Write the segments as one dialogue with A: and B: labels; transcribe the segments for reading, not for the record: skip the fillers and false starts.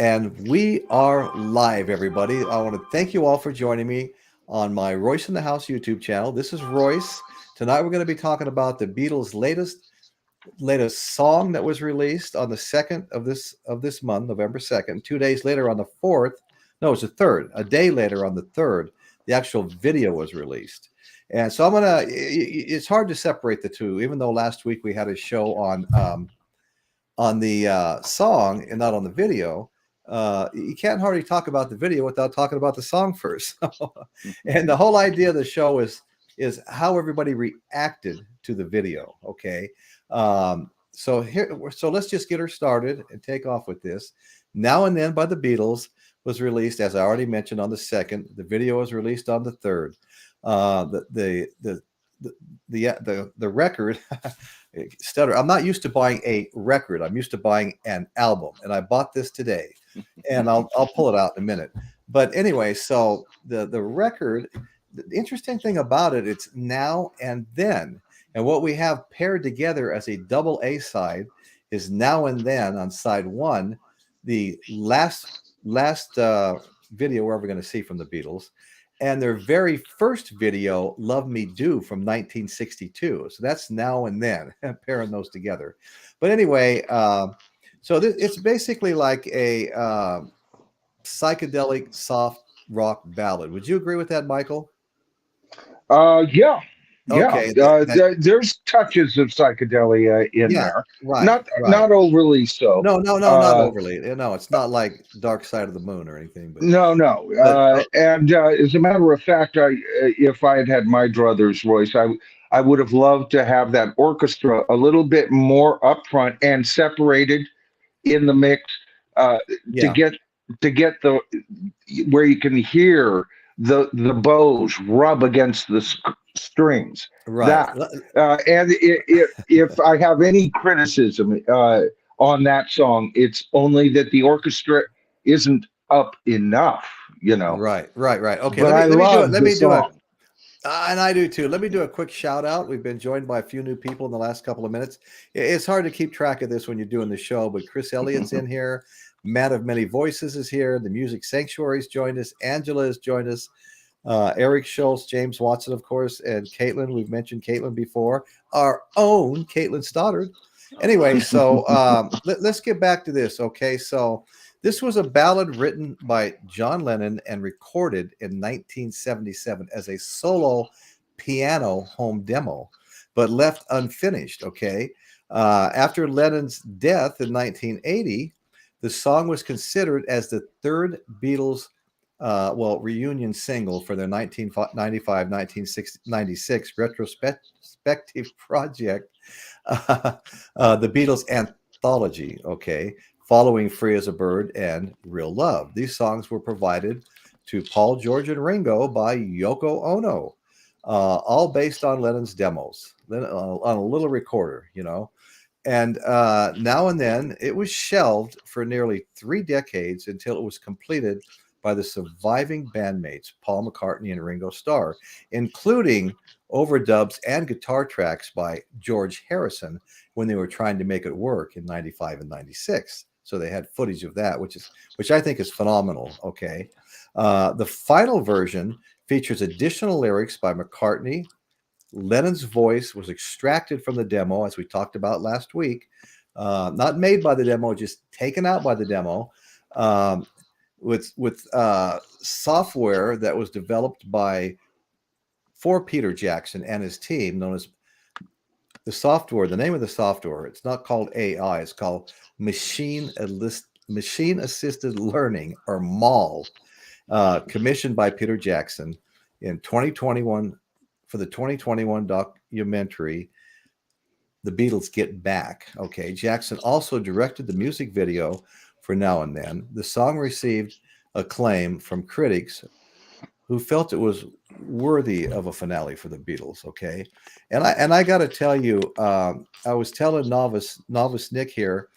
A: And we are live, everybody. I want to thank you all for joining me on my Royce in the House YouTube channel. This is Royce. Tonight we're going to be talking about the Beatles' latest song that was released on the 2nd of this month, November 2nd. 2 days later on the 4th, no, it's the 3rd. A day later on the 3rd, the actual video was released. And so it's hard to separate the two, even though last week we had a show on the song and not on the video. You can't hardly talk about the video without talking about the song first. And the whole idea of the show is how everybody reacted to the video. Okay. So let's just get her started and take off with this. Now and Then by the Beatles was released, as I already mentioned, on the 2nd. The video was released on the 3rd. The record stutter. I'm not used to buying a record. I'm used to buying an album, and I bought this today, and I'll pull it out in a minute. But anyway, so the record, the interesting thing about it, it's Now and Then, and what we have paired together as a double A side is Now and Then on side one, the last video we're ever going to see from the Beatles, and their very first video, Love Me Do, from 1962. So that's Now and Then, pairing those together. But anyway, so it's basically like a psychedelic soft rock ballad. Would you agree with that, Michael?
B: Yeah.
A: Okay.
B: There's touches of psychedelia in there.
A: Right.
B: Not overly so.
A: No, not overly. No, it's not like Dark Side of the Moon or anything. But
B: No. And as a matter of fact, if I had had my druthers voice, I would have loved to have that orchestra a little bit more upfront and separated in the mix to get the where you can hear the bows rub against the strings.
A: Right.
B: And if I have any criticism on that song, it's only that the orchestra isn't up enough,
A: Right. Okay,
B: but let me do it.
A: And I do too. Let me do a quick shout out. We've been joined by a few new people in the last couple of minutes. It's hard to keep track of this when you're doing the show, but Chris Elliott's in here. Man of Many Voices is here. The Music Sanctuary's joined us. Angela has joined us. Eric Schultz, James Watson, of course, and Caitlin. We've mentioned Caitlin before. Our own Caitlin Stoddard. Anyway, so let's get back to this. Okay, so this was a ballad written by John Lennon and recorded in 1977 as a solo piano home demo, but left unfinished. Okay, after Lennon's death in 1980, the song was considered as the third Beatles reunion single for their 1995-1996 retrospective project, the Beatles Anthology, okay, following Free as a Bird and Real Love. These songs were provided to Paul, George, and Ringo by Yoko Ono, all based on Lennon's demos, on a little recorder, And Now and Then, it was shelved for nearly 3 decades until it was completed by the surviving bandmates, Paul McCartney and Ringo Starr, including overdubs and guitar tracks by George Harrison when they were trying to make it work in 95 and 96. So they had footage of that, which I think is phenomenal. Okay. The final version features additional lyrics by McCartney. Lennon's voice was extracted from the demo, as we talked about last week, not made by the demo, just taken out by the demo, with software that was developed for Peter Jackson and his team, known as the software. The name of the software, it's not called AI, it's called Machine Assisted Learning, or MAL, commissioned by Peter Jackson in 2021 for the 2021 documentary, The Beatles Get Back. Okay, Jackson also directed the music video for Now and Then. The song received acclaim from critics who felt it was worthy of a finale for the Beatles. Okay, and I got to tell you, I was telling novice Nick here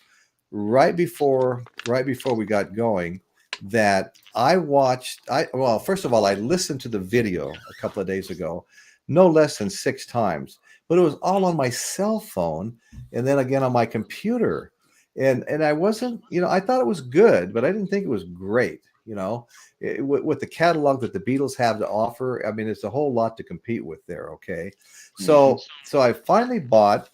A: right before we got going that first of all, I listened to the video a couple of days ago, no less than 6 times, but it was all on my cell phone and then again on my computer. and I wasn't, I thought it was good, but I didn't think it was great. With the catalog that the Beatles have to offer, I mean, it's a whole lot to compete with there. Okay, so I finally bought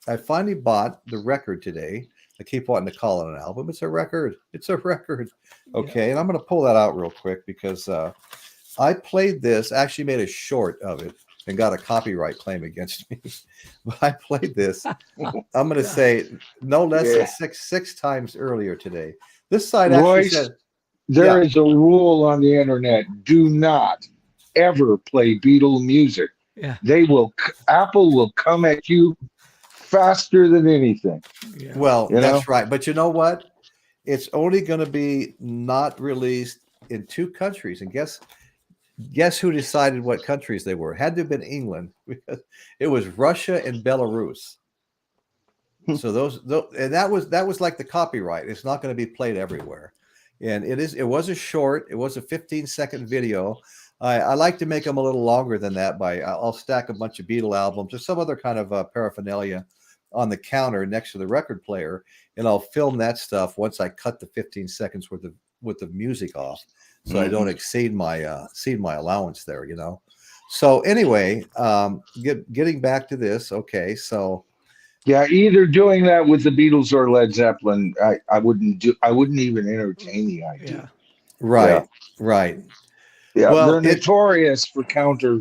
A: the record today. I keep wanting to call it an album. It's a record. It's a record. Okay,
C: Yeah.
A: and I'm going to pull that out real quick because I played this. Actually, made a short of it and got a copyright claim against me. But I played this. I'm going to say no less than six times earlier today. This side actually
B: Royce,
A: said
B: there is a rule on the internet: do not ever play Beatle music.
C: Yeah.
B: Apple will come at you faster than anything.
C: Yeah.
A: Well,
B: You
A: that's
B: know?
A: right. But you know what? It's only going to be not released in 2 countries. And guess who decided what countries they were? Had to have been England, because it was Russia and Belarus. So and that was like the copyright. It's not going to be played everywhere. And it was a short. It was a 15-second video. I like to make them a little longer than that. I'll stack a bunch of Beatle albums or some other kind of paraphernalia on the counter next to the record player, and I'll film that stuff once I cut the 15 seconds worth of music off, so I don't exceed my allowance there. So anyway, getting back to this. Okay, so
B: Yeah, either doing that with the Beatles or Led Zeppelin, I wouldn't even entertain the idea.
A: right.
B: Yeah,
A: Well,
B: they're notorious for counter.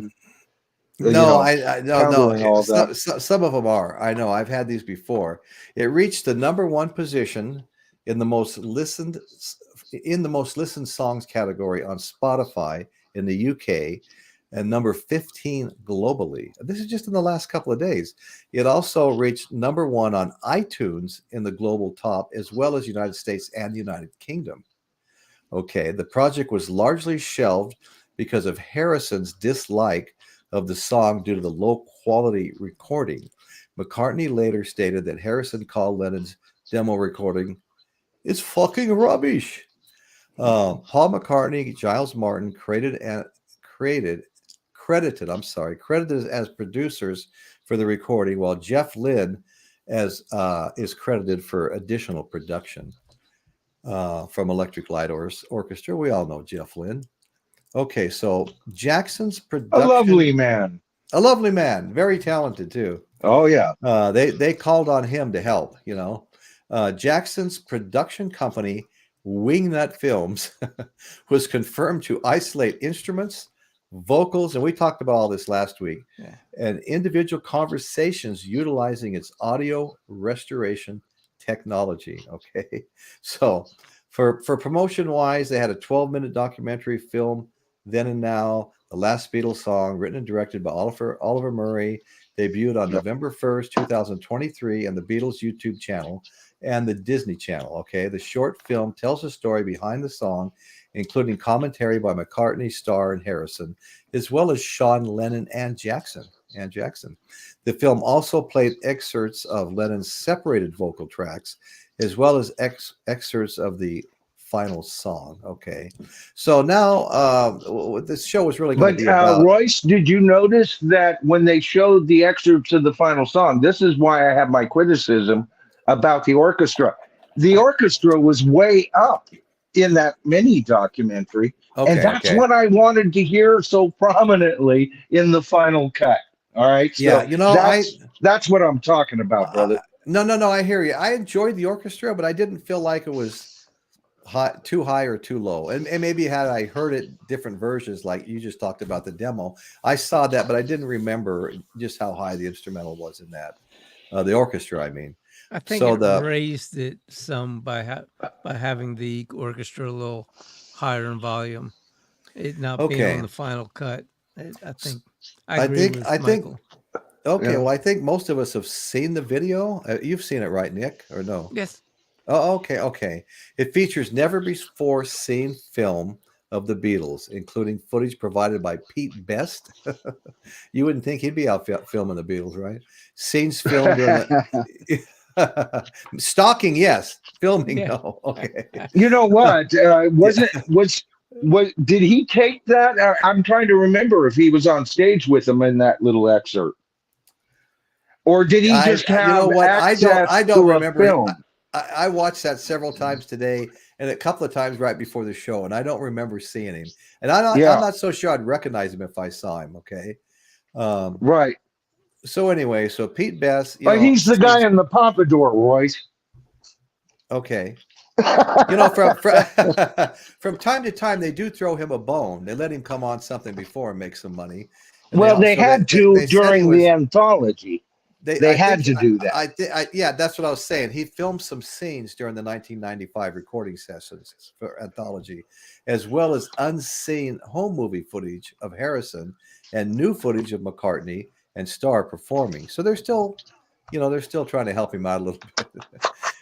A: No,
B: countering all that.
A: Some of them are. I know. I've had these before. It reached the #1 position in the most listened songs category on Spotify in the UK, and number 15 globally. This is just in the last couple of days. It also reached #1 on iTunes in the global top, as well as United States and United Kingdom. Okay, the project was largely shelved because of Harrison's dislike of the song due to the low quality recording. McCartney later stated that Harrison called Lennon's demo recording, "It's fucking rubbish." Paul McCartney, Giles Martin credited as producers for the recording, while Jeff Lynne is credited for additional production from Electric Light Orchestra. We all know Jeff Lynne. Okay, so Jackson's production. A lovely man, very talented too.
B: Oh yeah.
A: They called on him to help. Jackson's production company, Wingnut Films, was confirmed to isolate instruments, vocals, and we talked about all this last week, and individual conversations utilizing its audio restoration technology. Okay, so for promotion wise, they had a 12-minute documentary film, Then and Now, the last Beatles song, written and directed by Oliver Murray, debuted on November 1st, 2023, on the Beatles YouTube channel and the Disney Channel. Okay, the short film tells the story behind the song, including commentary by McCartney, Starr, and Harrison, as well as Sean Lennon and Jackson. The film also played excerpts of Lennon's separated vocal tracks, as well as excerpts of the final song. Okay, so now this show is really going to be about.
B: Royce, did you notice that when they showed the excerpts of the final song, this is why I have my criticism about the orchestra. The orchestra was way up in that mini documentary, and that's what I wanted to hear so prominently in the final cut. All right, so
A: yeah,
B: that's what I'm talking about, brother.
A: No, I hear you. I enjoyed the orchestra, but I didn't feel like it was too high or too low. And maybe had I heard it different versions, like you just talked about the demo, I saw that, but I didn't remember just how high the instrumental was in that. The orchestra, I mean.
C: I think it raised it some by having the orchestra a little higher in volume, it not being on the final cut. I think. I think.
A: Okay, well, I think most of us have seen the video. You've seen it, right, Nick, or no?
C: Yes.
A: Oh, okay. It features never before seen film of the Beatles, including footage provided by Pete Best. You wouldn't think he'd be out filming the Beatles, right? Scenes filmed during stalking, yes. Filming, no. Okay.
B: You know what? Did he take that? I'm trying to remember if he was on stage with them in that little excerpt, or did he just have access
A: I don't remember.
B: film?
A: I watched that several times today, and a couple of times right before the show, and I don't remember seeing him. And I'm not so sure I'd recognize him if I saw him. Okay,
B: Right.
A: So anyway, so Pete Best,
B: But he's the guy in the pompadour, Royce.
A: Okay. From time to time, they do throw him a bone. They let him come on something before and make some money. And
B: well, they had to during the anthology. They had to do that.
A: Yeah, that's what I was saying. He filmed some scenes during the 1995 recording sessions for Anthology, as well as unseen home movie footage of Harrison and new footage of McCartney and Starr performing. So they're still trying to help him out a little bit.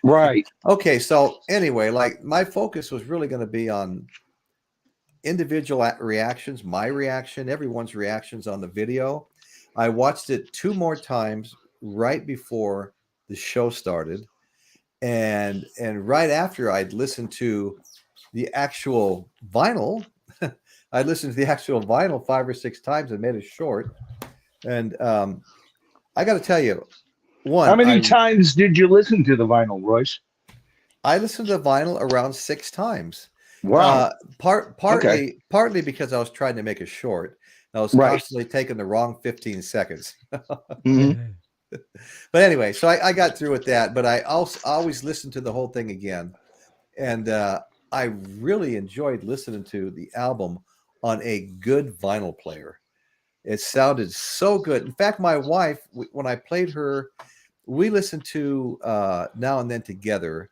B: Right.
A: Okay, so anyway, like my focus was really going to be on individual reactions, my reaction, everyone's reactions on the video. I watched it 2 more times right before the show started, and right after I'd listened to the actual vinyl. I listened to the actual vinyl 5 or 6 times and made it short. And I got to tell you,
B: how many times did you listen to the vinyl, Royce?
A: I listened to the vinyl around 6 times.
B: Wow.
A: Partly because I was trying to make it short. I was constantly taking the wrong 15 seconds.
B: Mm-hmm.
A: But anyway, so I got through with that, but I also always listened to the whole thing again. And I really enjoyed listening to the album on a good vinyl player. It sounded so good. In fact, my wife, when I played her, we listened to Now and Then together,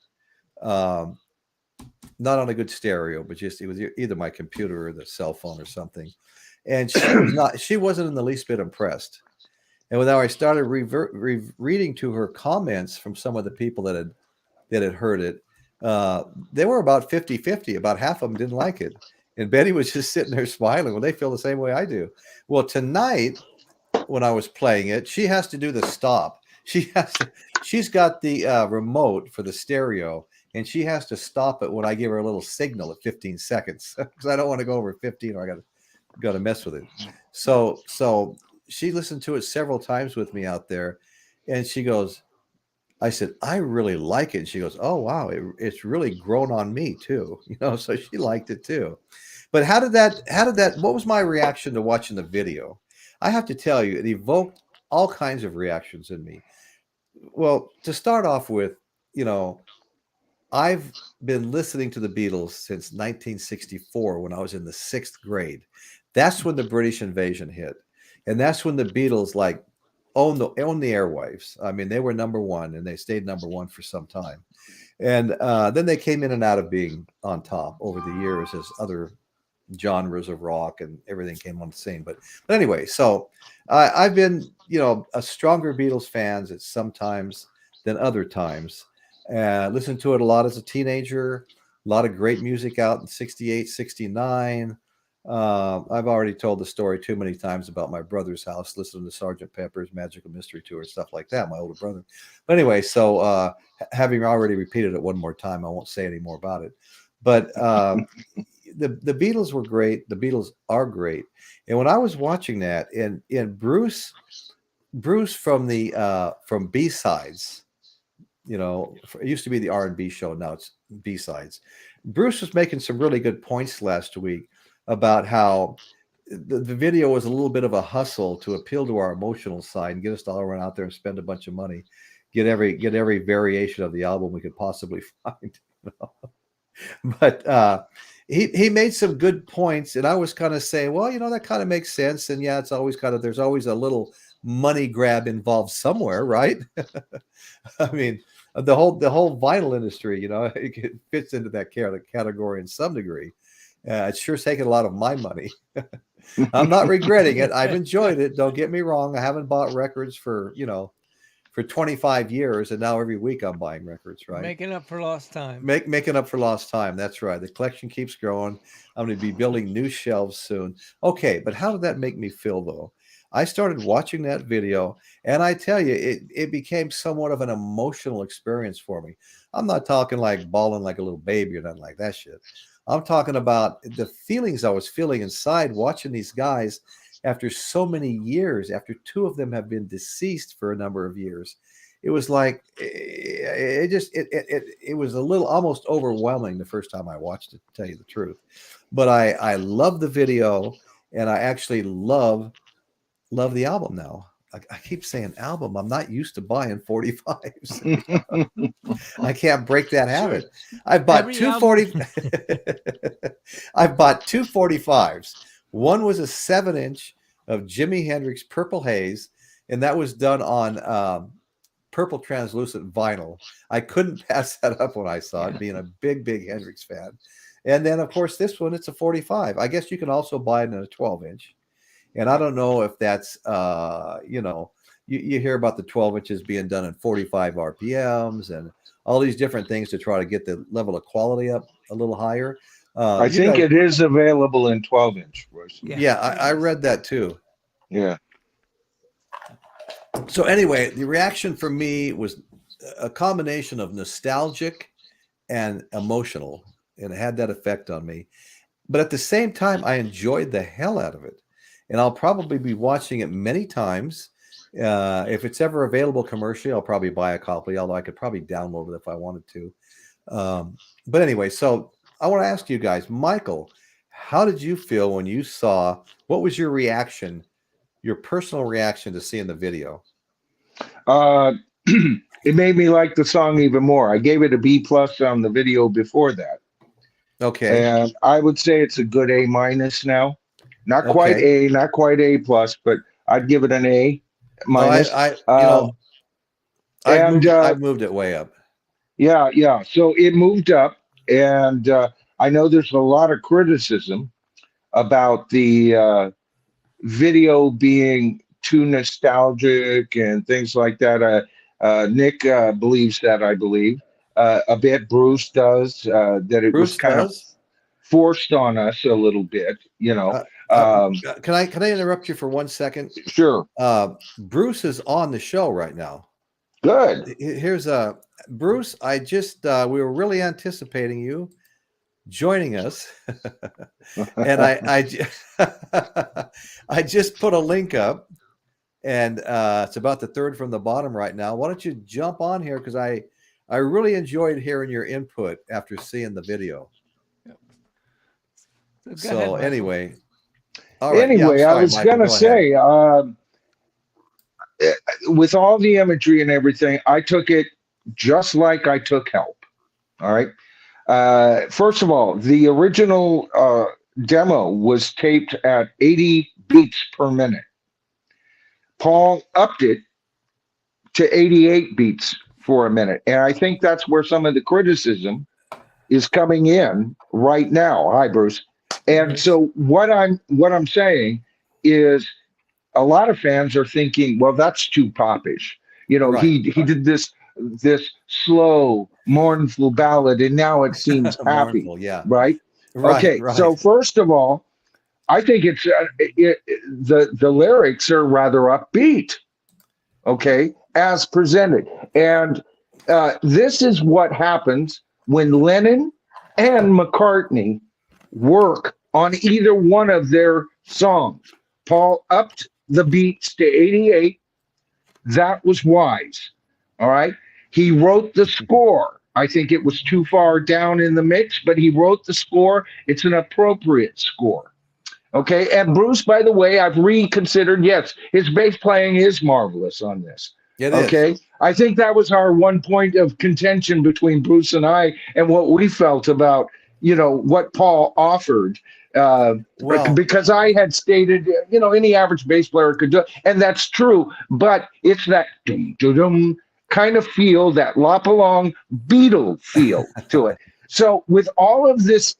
A: not on a good stereo, but just it was either my computer or the cell phone or something. And she wasn't in the least bit impressed. And when I started reading to her comments from some of the people that had heard it, they were about 50-50. About half of them didn't like it. And Betty was just sitting there smiling. Well, they feel the same way I do. Well, tonight, when I was playing it, she has to do the stop. She's got the remote for the stereo, and she has to stop it when I give her a little signal at 15 seconds because I don't want to go over 15 or I got to mess with it. So she listened to it several times with me out there, and she goes, I said, I really like it. And she goes, oh, wow, it's really grown on me too. So she liked it too. But what was my reaction to watching the video? I have to tell you, it evoked all kinds of reactions in me. Well, to start off with, I've been listening to the Beatles since 1964 when I was in the 6th grade. That's when the British invasion hit. And that's when the Beatles owned the airwaves. I mean, they were number one and they stayed number one for some time. And then they came in and out of being on top over the years as other genres of rock and everything came on the scene. But anyway, so I've been, a stronger Beatles fans at sometimes than other times. Listened to it a lot as a teenager, a lot of great music out in 68, 69. I've already told the story too many times about my brother's house, listening to Sgt. Pepper's Magical Mystery Tour, stuff like that, my older brother. But anyway, so having already repeated it one more time, I won't say any more about it. But the Beatles were great. The Beatles are great. And when I was watching that, and Bruce from from B-Sides, it used to be the R&B show. Now it's B-Sides. Bruce was making some really good points last week about how the video was a little bit of a hustle to appeal to our emotional side and get us to all run out there and spend a bunch of money, get every variation of the album we could possibly find. But he made some good points, and I was kind of saying, well, that kind of makes sense. And yeah, it's always there's always a little money grab involved somewhere, right? I mean, the whole vinyl industry, it fits into that category in some degree. It's sure taken a lot of my money. I'm not regretting it. I've enjoyed it. Don't get me wrong. I haven't bought records for 25 years, and now every week I'm buying records, right?
C: Making up for lost time.
A: Making up for lost time. That's right. The collection keeps growing. I'm going to be building new shelves soon. Okay, but how did that make me feel, though? I started watching that video, and I tell you, it became somewhat of an emotional experience for me. I'm not talking like bawling like a little baby or nothing like that shit. I'm talking about the feelings I was feeling inside watching these guys after so many years, after 2 of them have been deceased for a number of years. it was like it was a little almost overwhelming the first time I watched it, to tell you the truth. But I love the video, and I actually love the album now. I keep saying album. I'm not used to buying 45s. I can't break that habit. I've bought I've bought two 45s. One was a 7-inch of Jimi Hendrix Purple Haze, and that was done on purple translucent vinyl. I couldn't pass that up when I saw it, being a big Hendrix fan. And then, of course, this one, it's a 45. I guess you can also buy it in a 12-inch. And I don't know if that's, you hear about the 12 inches being done in 45 RPMs and all these different things to try to get the level of quality up a little higher.
B: I think it is available in 12-inch.
A: Yeah, I read that too.
B: Yeah.
A: So anyway, the reaction for me was a combination of nostalgic and emotional, and it had that effect on me. But at the same time, I enjoyed the hell out of it. And I'll probably be watching it many times. If it's ever available commercially, I'll probably buy a copy, although I could probably download it if I wanted to. But anyway, so I want to ask you guys, Michael, how did you feel when you saw, what was your reaction, your personal reaction to seeing the video?
B: It made me like the song even more. I gave it a B+ on the video before that.
A: Okay.
B: And I would say it's a good A- now. Not quite A, not quite A+, but I'd give it an A-.
A: I moved it way up.
B: Yeah. So it moved up, and I know there's a lot of criticism about the video being too nostalgic and things like that. Nick believes that, I believe. A bit. Bruce does, that it was kind of forced on us a little bit,
A: Can I interrupt you for 1 second?
B: Sure.
A: Bruce is on the show right now.
B: Good.
A: Here's Bruce. I just we were really anticipating you joining us, and I just put a link up, and it's about the third from the bottom right now. Why don't you jump on here, because I really enjoyed hearing your input after seeing the video. So anyway, all right.
B: Anyway, I was going to say, with all the imagery and everything, I took it just like I took Help. All right. First of all, the original demo was taped at 80 beats per minute. Paul upped it to 88 beats for a minute. And I think that's where some of the criticism is coming in right now. Hi, Bruce. And so what I'm saying is, a lot of fans are thinking, well, that's too popish. Right. He did this slow, mournful ballad, and now it seems happy.
A: Mournful, yeah.
B: Right? Okay. Right. So first of all, I think it's the lyrics are rather upbeat. Okay, as presented, and this is what happens when Lennon and McCartney work on either one of their songs. Paul upped the beats to 88. That was wise. All right. He wrote the score. I think it was too far down in the mix, but he wrote the score. It's an appropriate score. Okay. And Bruce, by the way, I've reconsidered. Yes, his bass playing is marvelous on this.
A: It
B: okay.
A: Is.
B: I think that was our one point of contention between Bruce and I, and what we felt about, what Paul offered. Because I had stated, any average bass player could do it, and that's true, but it's that dum-dum-dum kind of feel, that lop along Beatle feel to it. So with all of this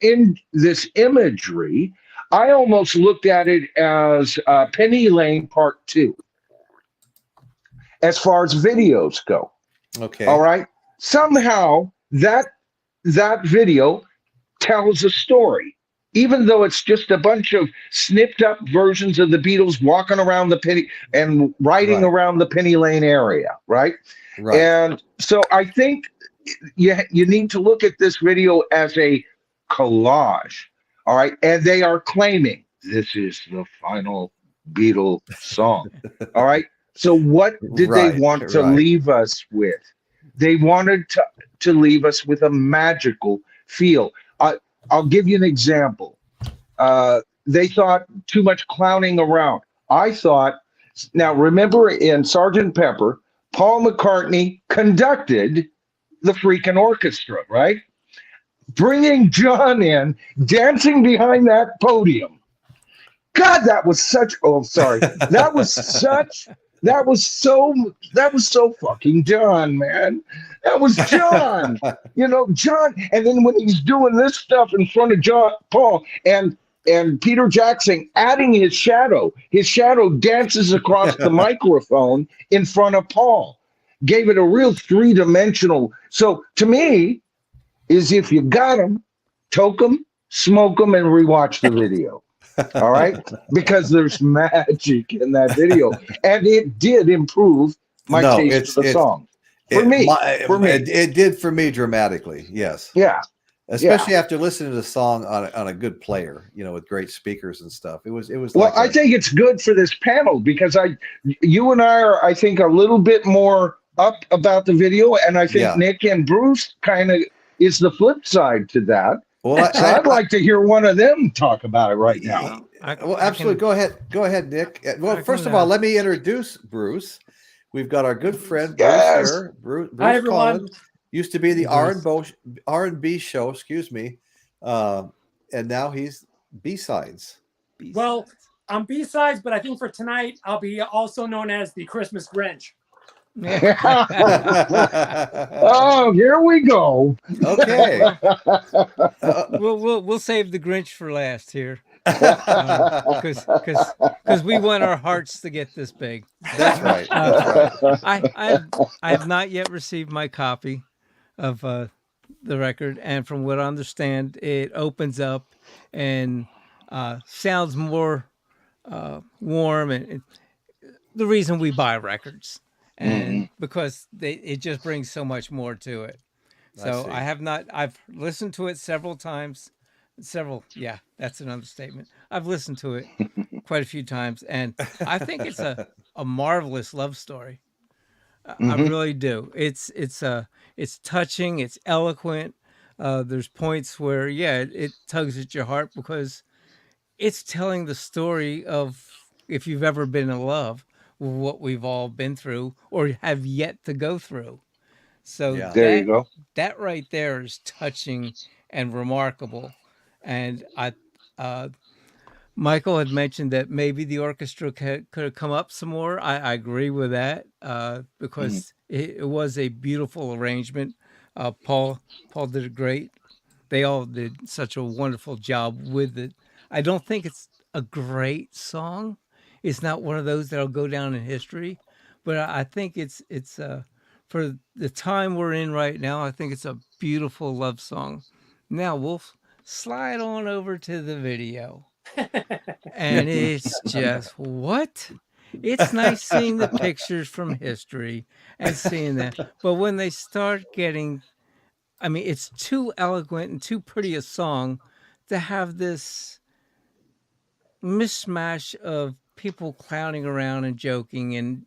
B: imagery, I almost looked at it as Penny Lane Part 2, as far as videos go.
A: Okay.
B: All right. Somehow that video tells a story, even though it's just a bunch of snipped up versions of the Beatles walking around the Penny and riding around the Penny Lane area. Right. And so I think you need to look at this video as a collage. All right. And they are claiming this is the final Beatle song. All right. So what did they want to leave us with? They wanted to leave us with a magical feel. I'll give you an example. They thought too much clowning around. I thought, now remember in Sgt. Pepper, Paul McCartney conducted the freaking orchestra, right? Bringing John in, dancing behind that podium. God, that was such, oh, sorry. That was so fucking John, man. That was John. John. And then when he's doing this stuff in front of Paul and Peter Jackson adding his shadow dances across the microphone in front of Paul. Gave it a real three-dimensional. So to me, is if you got them, toke them, smoke them, and rewatch the video. All right, because there's magic in that video, and it did improve my taste of the song. For me,
A: it did for me dramatically. Yes,
B: yeah,
A: especially after listening to the song on a good player, with great speakers and stuff. It was.
B: Well, I think it's good for this panel because you and I are, I think, a little bit more up about the video, and I think Nick and Bruce kind of is the flip side to that. Well, I'd like to hear one of them talk about it right now.
A: Absolutely. Go ahead, Nick. Well, first of all, let me introduce Bruce. We've got our good friend Bruce here. Bruce
D: Hi, everyone.
A: Collins, used to be the R&B show, and now he's B-sides.
D: Well, I'm B-sides, but I think for tonight I'll be also known as the Christmas Grinch.
B: Oh, here we go.
A: Okay.
C: We'll save the Grinch for last here, because we want our hearts to get this big.
A: That's right.
C: I have not yet received my copy of the record, and from what I understand, it opens up and sounds more warm, and the reason we buy records. And because it just brings so much more to it. So I've listened to it several times. That's an understatement. I've listened to it quite a few times, and I think it's a marvelous love story. I really do. It's touching, it's eloquent. There's points where it tugs at your heart because it's telling the story of if you've ever been in love, what we've all been through or have yet to go through. So
B: there you go.
C: That right there is touching and remarkable. And Michael had mentioned that maybe the orchestra could have come up some more. I agree with that because it was a beautiful arrangement. Paul did a great. They all did such a wonderful job with it. I don't think it's a great song. It's not one of those that'll go down in history, but I think it's for the time we're in right now. I think it's a beautiful love song. Now we'll slide on over to the video, and it's just what? It's nice seeing the pictures from history and seeing that, but when they start getting, it's too eloquent and too pretty a song to have this mishmash of people clowning around and joking, and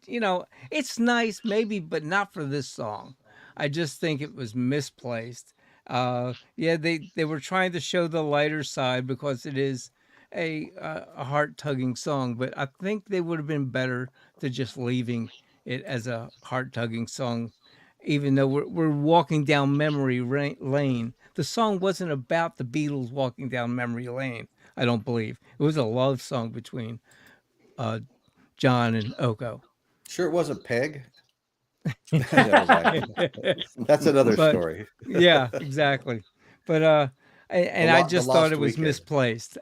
C: it's nice maybe, but not for this song. I just think it was misplaced. They were trying to show the lighter side because it is a heart-tugging song, but I think they would have been better to just leaving it as a heart-tugging song, even though we're walking down memory lane. The song wasn't about the Beatles walking down memory lane, I don't believe. It was a love song between John and Oko.
A: Sure, it wasn't Peg. That's another story.
C: Yeah, exactly. But I just thought it was misplaced.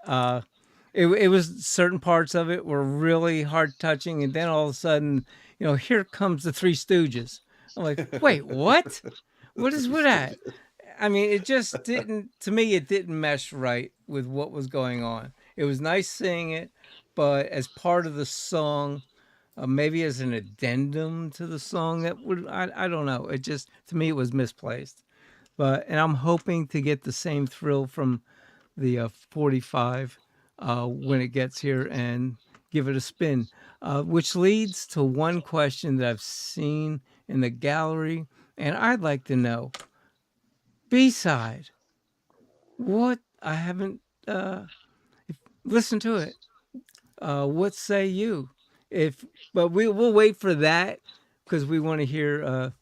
C: It was certain parts of it were really heart touching, and then all of a sudden, here comes the Three Stooges. I'm like, wait, what? What is with that? It just didn't. To me, it didn't mesh right with what was going on. It was nice seeing it, but as part of the song, maybe as an addendum to the song, that would I don't know. It just, to me, it was misplaced. And I'm hoping to get the same thrill from the 45 when it gets here, and give it a spin, which leads to one question that I've seen in the gallery, and I'd like to know, B-side, what I haven't listened to it. What say you? But we'll wait for that because we want to hear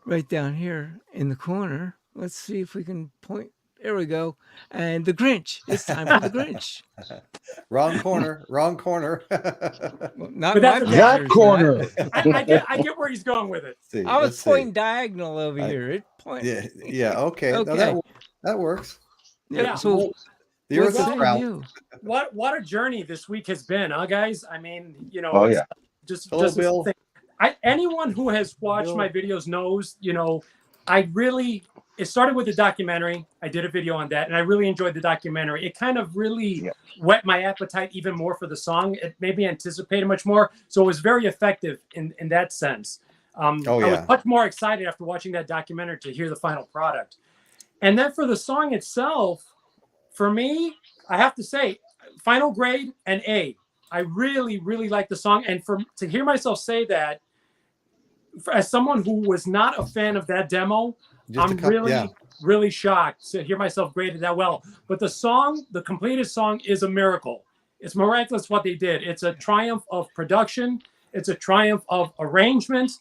C: right down here in the corner. Let's see if we can point. There we go. And the Grinch. It's time for the Grinch.
A: Wrong corner. Wrong corner.
C: Well, not my
B: that corner.
D: I get where he's going with it.
A: See,
C: I was pointing diagonal over here. It point.
A: Yeah. Okay.
C: Okay.
A: No, that works.
D: Yeah.
C: So
A: The earth is
C: say
A: round.
C: you?
D: What a journey this week has been, huh, guys? I mean, you know,
B: Oh, yeah.
D: just
A: Hello,
D: just this
A: Bill.
D: thing. Anyone who has watched
A: Bill.
D: my videos knows, you know, it started with a documentary. I did a video on that, and I really enjoyed the documentary. It kind of really whet my appetite even more for the song. It made me anticipate it much more. So it was very effective in that sense. I was much more excited after watching that documentary to hear the final product. And then for the song itself, for me, I have to say, final grade an A. I really, really like the song. And to hear myself say that, as someone who was not a fan of that demo, I'm really shocked to hear myself graded that well. But the song, the completed song, is a miracle. It's miraculous what they did. It's a triumph of production. It's a triumph of arrangement.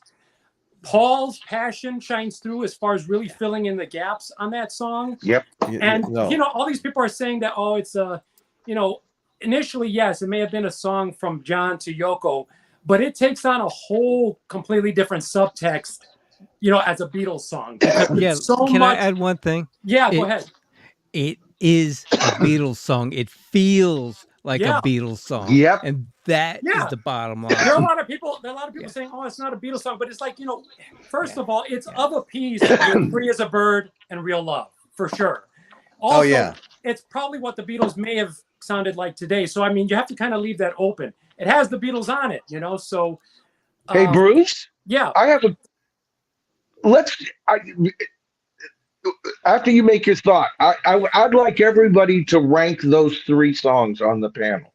D: Paul's passion shines through as far as really filling in the gaps on that song.
B: Yep.
D: And, you know, all these people are saying that, oh, it's you know, initially, yes, it may have been a song from John to Yoko, but it takes on a whole completely different subtext, you know, as a Beatles song.
C: Yeah. Can I add one thing?
D: Yeah, go ahead.
C: It is a Beatles song. It feels like a Beatles song.
B: Yep.
C: And that is the bottom line.
D: There are a lot of people saying, oh, it's not a Beatles song, but it's like, you know, first of all, it's of a piece with Free as a Bird and Real Love, for sure. Also, it's probably what the Beatles may have sounded like today. So, I mean, you have to kind of leave that open. It has the Beatles on it, you know, so.
B: Hey, Bruce?
D: Yeah.
B: I have after you make your thought, I'd like everybody to rank those three songs on the panel.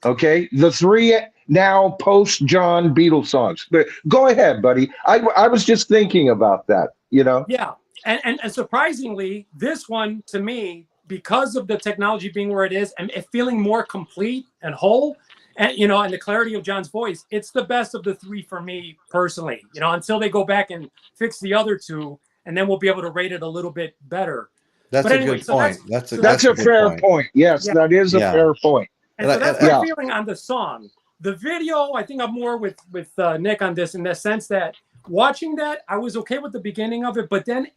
B: Okay? The three now post-John Beatles songs. But go ahead, buddy. I was just thinking about that, you know?
D: Yeah. And surprisingly, this one, to me, because of the technology being where it is and it feeling more complete and whole, and, you know, and the clarity of John's voice, it's the best of the three for me personally, you know, until they go back and fix the other two, and then we'll be able to rate it a little bit better.
A: That's a good point. That's
B: a fair point. Yes, that is a fair point.
D: And so that's my feeling on the song. The video, I think I'm more with Nick on this in the sense that watching that, I was okay with the beginning of it, but then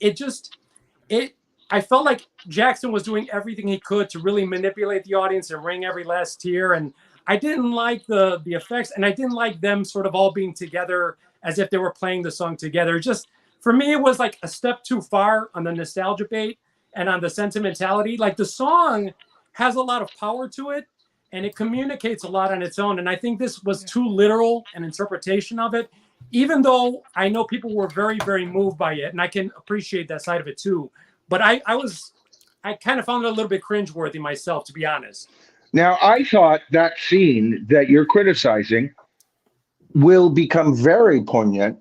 D: I felt like Jackson was doing everything he could to really manipulate the audience and wring every last tear. And I didn't like the effects, and I didn't like them sort of all being together as if they were playing the song together. Just, for me, it was like a step too far on the nostalgia bait and on the sentimentality. Like, the song has a lot of power to it, and it communicates a lot on its own. And I think this was too literal an interpretation of it, even though I know people were very, very moved by it, and I can appreciate that side of it too. But I kind of found it a little bit cringeworthy myself, to be honest.
B: Now, I thought that scene that you're criticizing will become very poignant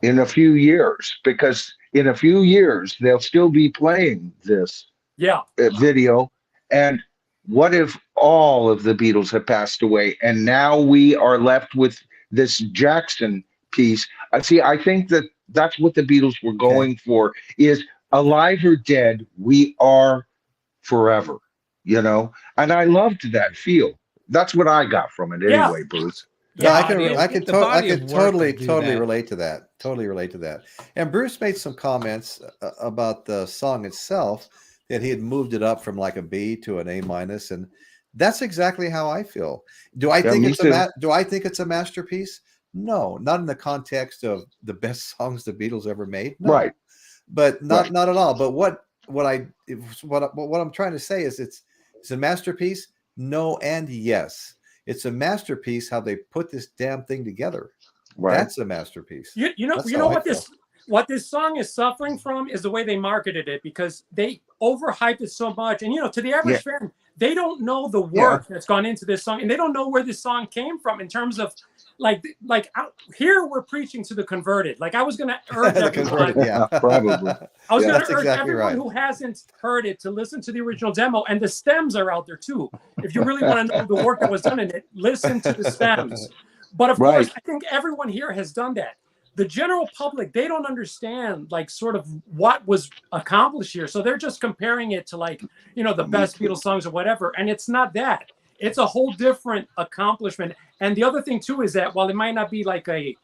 B: in a few years, because in a few years, they'll still be playing this video. And what if all of the Beatles have passed away and now we are left with this Jackson piece? I think that's what the Beatles were going for, is alive or dead, we are forever. You know, and I loved that feel. That's what I got from it anyway, Bruce.
A: Yeah, I can totally relate to that. Totally relate to that. And Bruce made some comments about the song itself, that he had moved it up from like a B to an A minus, and that's exactly how I feel. Do I think it's a masterpiece? No, not in the context of the best songs the Beatles ever made. No. Right. But not at all. But what I'm trying to say is it's a masterpiece. No and yes. It's a masterpiece how they put this damn thing together. Right. That's a masterpiece.
D: You know what this song is suffering from is the way they marketed it, because they overhyped it so much. And, you know, to the average fan, they don't know the work that's gone into this song, and they don't know where this song came from in terms of here we're preaching to the converted. Like I was going to urge everyone,
B: probably.
D: I was going to urge everyone who hasn't heard it to listen to the original demo, and the stems are out there too. If you really want to know the work that was done in it, listen to the stems. But of course, I think everyone here has done that. The general public, they don't understand like sort of what was accomplished here. So they're just comparing it to like, you know, the best Beatles songs or whatever. And it's not that. It's a whole different accomplishment. And the other thing too is that while it might not be like a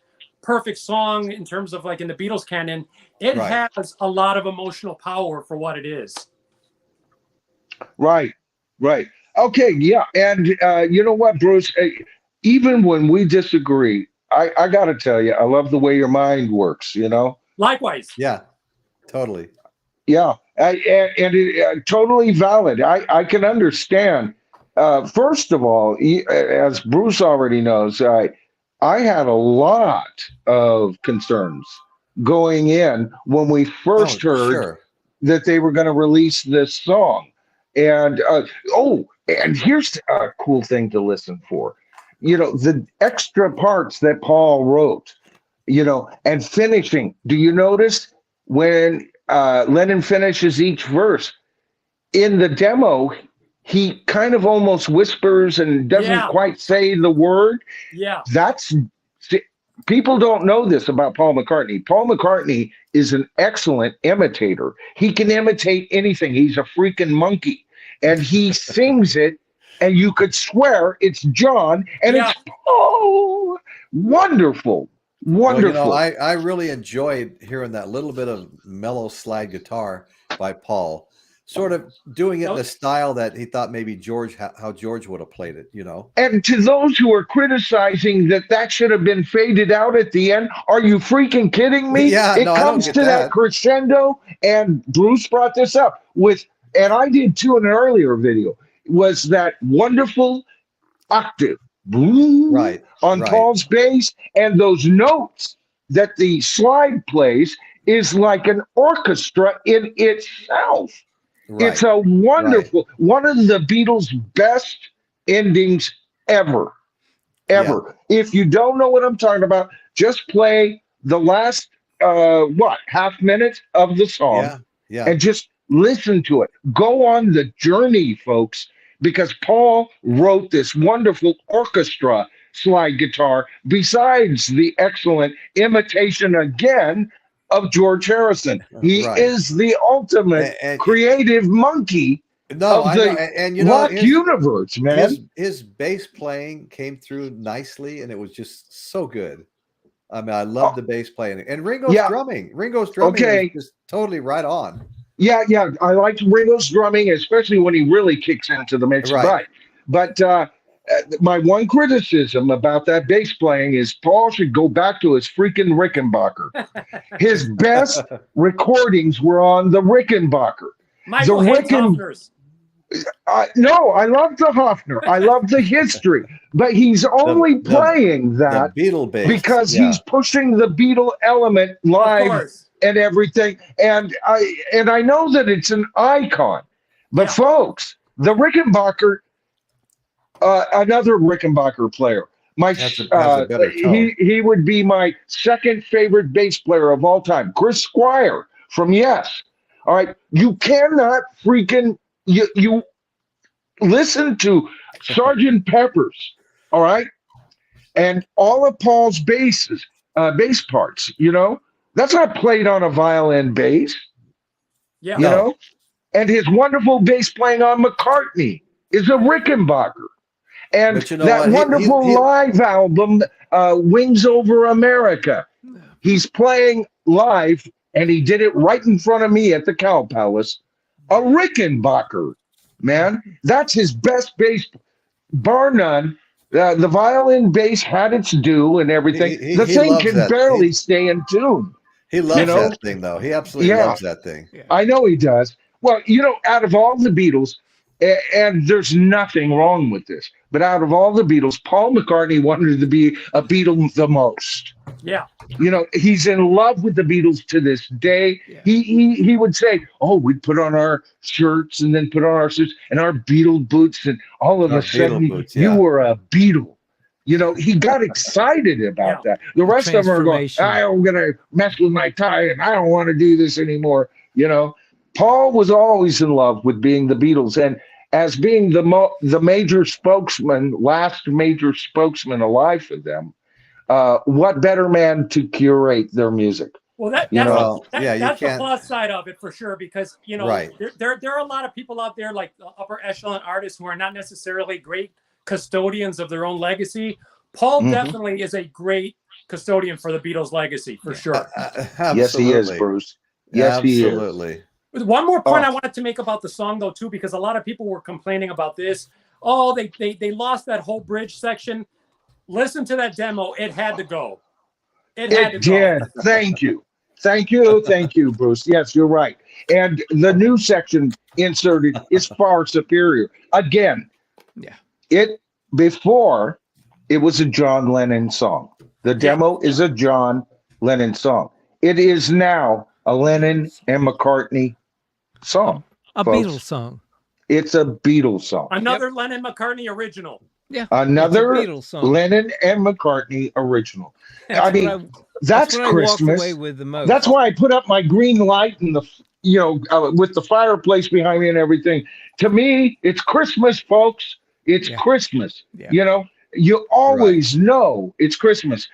D: perfect song in terms of like in the Beatles canon, it has a lot of emotional power for what it is.
B: Right. Okay. Yeah. And you know what, Bruce, even when we disagree, I got to tell you, I love the way your mind works, you know?
D: Likewise.
A: Yeah, totally.
B: Yeah. And it, totally valid. I can understand. First of all, as Bruce already knows, I had a lot of concerns going in when we first heard that they were going to release this song. And and here's a cool thing to listen for. You know, the extra parts that Paul wrote, you know, and finishing. Do you notice when Lennon finishes each verse in the demo, he kind of almost whispers and doesn't quite say the word.
D: Yeah.
B: People don't know this about Paul McCartney. Paul McCartney is an excellent imitator. He can imitate anything. He's a freaking monkey. And he sings it, and you could swear it's John, and it's Paul. Wonderful. Wonderful.
A: Well, you know, I really enjoyed hearing that little bit of mellow slide guitar by Paul. Sort of doing it in a style that he thought maybe how George would have played it, you know.
B: And to those who are criticizing that should have been faded out at the end, are you freaking kidding me?
A: Yeah,
B: it comes to that crescendo, and Bruce brought this up and I did too in an earlier video, was that wonderful octave on Paul's bass, and those notes that the slide plays is like an orchestra in itself. It's a wonderful, one of the Beatles' best endings ever. If you don't know what I'm talking about, just play the last, half minute of the song and just listen to it. Go on the journey, folks, because Paul wrote this wonderful orchestra slide guitar besides the excellent imitation again of George Harrison. He is the ultimate creative monkey of the rock universe, man.
A: His bass playing came through nicely, and it was just so good. I mean, I love the bass playing. And Ringo's drumming. Ringo's drumming is just totally right on.
B: Yeah, I like Ringo's drumming, especially when he really kicks into the mix. But my one criticism about that bass playing is Paul should go back to his freaking Rickenbacker. His best recordings were on the Rickenbacker.
D: Michael Hofner's.
B: No, I love the Hofner. I love the history, but he's only playing that
A: the Beatle bass
B: because he's pushing the Beatle element live and everything. And I know that it's an icon, but folks, the Rickenbacker. Another Rickenbacker player. He would be my second favorite bass player of all time. Chris Squire from Yes. All right, you cannot freaking you listen to Sgt. Pepper's. All right, and all of Paul's bass parts. You know, that's not played on a violin bass.
D: Yeah,
B: you know, and his wonderful bass playing on McCartney is a Rickenbacker. And that wonderful live album, Wings Over America, he's playing live, and he did it right in front of me at the Cow Palace. A Rickenbacker, man. That's his best bass, bar none. The violin bass had its due and everything. The thing can barely stay in tune.
A: He loves that thing, though. He absolutely loves that thing.
B: Yeah. I know he does. Well, you know, out of all the Beatles, and there's nothing wrong with this, but out of all the Beatles, Paul McCartney wanted to be a Beatle the most.
D: Yeah.
B: You know, he's in love with the Beatles to this day.
C: Yeah.
B: He would say, "Oh, we'd put on our shirts and then put on our suits and our Beatle boots, and all of
A: Our
B: a sudden,
A: Beatle boots,
B: you
A: yeah.
B: were a Beatle." You know, he got excited about that. The rest of them are going, "I'm gonna mess with my tie, and I don't want to do this anymore." You know, Paul was always in love with being the Beatles, and as being the major spokesman, last major spokesman alive for them. What better man to curate their music?
D: Well, that's the plus side of it for sure, because you know,
A: right.
D: there are a lot of people out there like upper echelon artists who are not necessarily great custodians of their own legacy. Paul definitely is a great custodian for the Beatles' legacy for sure.
B: Yes, he is, Bruce. Yes,
A: absolutely.
D: He is. One more point I wanted to make about the song though too, because a lot of people were complaining about this. Oh, they lost that whole bridge section. Listen to that demo. It had to go. It did.
B: Go. Thank you. Thank you, Bruce. Yes, you're right. And the new section inserted is far superior. Again, before it was a John Lennon song. The demo is a John Lennon song. It is now a Lennon and McCartney song.
C: A Beatles song.
B: It's a Beatles song.
D: Another Lennon McCartney original.
B: Yeah, another Lennon and McCartney original. I mean, that's Christmas. That's why I put up my green light and with the fireplace behind me and everything. To me, it's Christmas, folks. It's Christmas. Yeah. You know, you always know it's Christmas.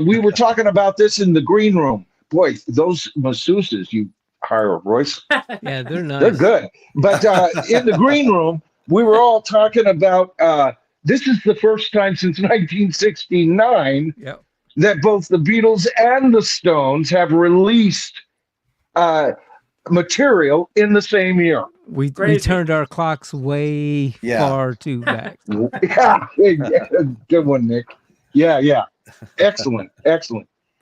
B: We were talking about this in the green room. Boy, those masseuses you hire, Royce.
C: Yeah, they're nice.
B: They're good. But in the green room, we were all talking about. This is the first time since 1969 that both the Beatles and the Stones have released material in the same year.
C: We turned our clocks way far too back.
B: Good one, Nick. Yeah. Excellent.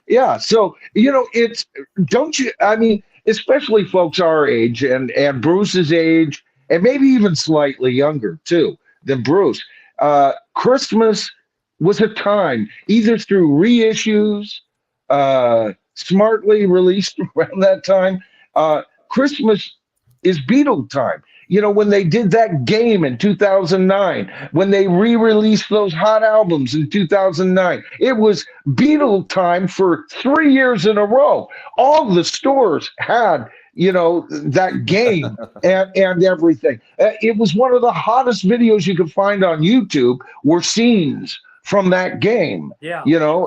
B: Yeah, so, I mean, especially folks our age and Bruce's age, and maybe even slightly younger, too, than Bruce. Christmas was a time, either through reissues, smartly released around that time. Christmas is Beatle time. You know, when they did that game in 2009, when they re-released those hot albums in 2009, it was Beatle time for 3 years in a row. All the stores had, that game and everything. It was one of the hottest videos you could find on YouTube were scenes from that game.
D: Yeah.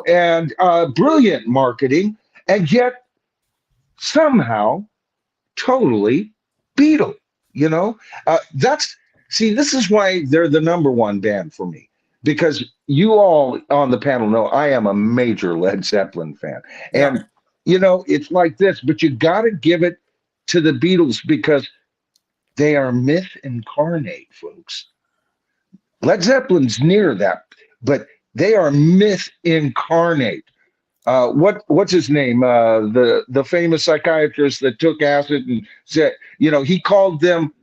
B: And brilliant marketing, and yet somehow totally Beatle. This is why they're the number one band for me, because you all on the panel know I am a major Led Zeppelin fan. And, it's like this, but you got to give it to the Beatles because they are myth incarnate, folks. Led Zeppelin's near that, but they are myth incarnate. What's his name? The famous psychiatrist that took acid and said, he called them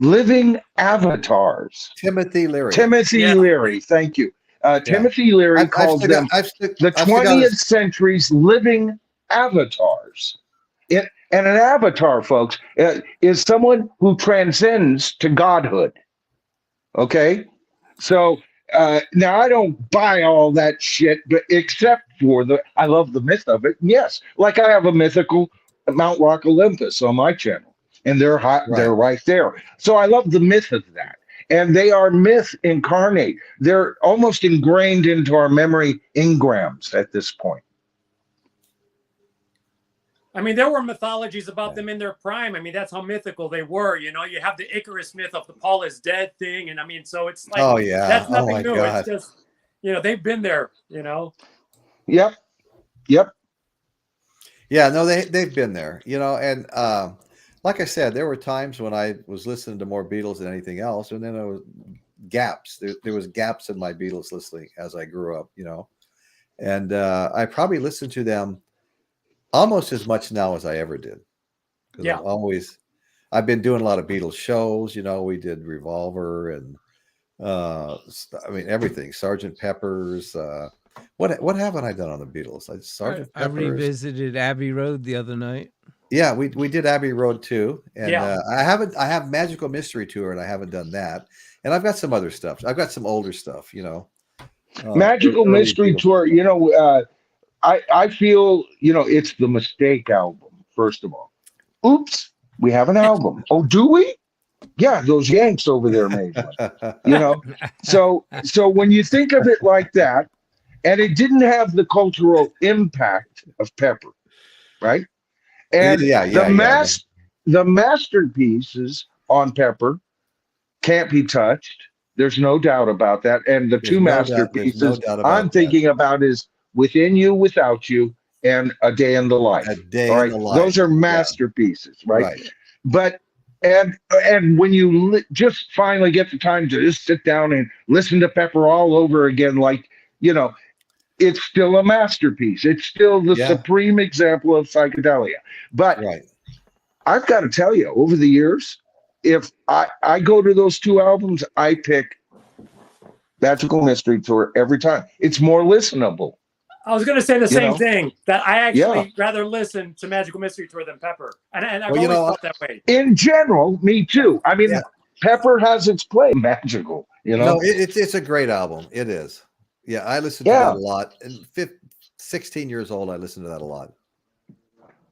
B: living avatars.
A: Timothy Leary.
B: Leary. Thank you. Timothy Leary called them the 20th century's living avatars. And an avatar, folks, is someone who transcends to godhood. Okay? So now I don't buy all that shit, but except for I love the myth of it. Yes, like I have a mythical Mount Rock Olympus on my channel, and they're hot. Right. They're right there. So I love the myth of that, and they are myth incarnate. They're almost ingrained into our memory engrams at this point.
D: I mean, there were mythologies about them in their prime. I mean, that's how mythical they were. You have the Icarus myth of the Paul is dead thing. And I mean, so it's like, that's nothing new. God. It's just, they've been there,
B: Yep.
A: Yeah, no, they've been there, and like I said, there were times when I was listening to more Beatles than anything else. And then there was gaps. There was gaps in my Beatles listening as I grew up, and I probably listened to them almost as much now as I ever did. I've been doing a lot of Beatles shows. We did Revolver and I mean, everything. Sergeant Pepper's. What haven't I done on the Beatles? Sergeant
C: I
A: Pepper's.
C: revisited Abbey Road the other night.
A: Yeah, we did Abbey Road too, and I have Magical Mystery Tour, and I haven't done that, and I've got some other stuff. I've got some older stuff, you know.
B: Magical Mystery Tour. You know, I feel, you know, it's the Mistake album. First of all, oops, we have an album. Oh, do we? Yeah, those Yanks over there made one. You know, so when you think of it like that, and it didn't have the cultural impact of Pepper, right? And the masterpieces on Pepper can't be touched. There's no doubt about that. And the two masterpieces I'm thinking about is Within You, Without You, and A Day in the Life.
A: A Day in the Life.
B: Those are masterpieces, right? But and when you just finally get the time to just sit down and listen to Pepper all over again, like, you know, it's still a masterpiece. It's still the supreme example of psychedelia. But I've got to tell you, over the years, if I go to those two albums, I pick Magical Mystery Tour every time. It's more listenable.
D: I was going to say the same thing, that I actually rather listen to Magical Mystery Tour than Pepper. And I've always felt that way.
B: In general, me too. I mean, Pepper has its place. Magical, you know?
A: No, it's a great album. It is. Yeah, I listened to that a lot. And 16 years old, I listened to that a lot.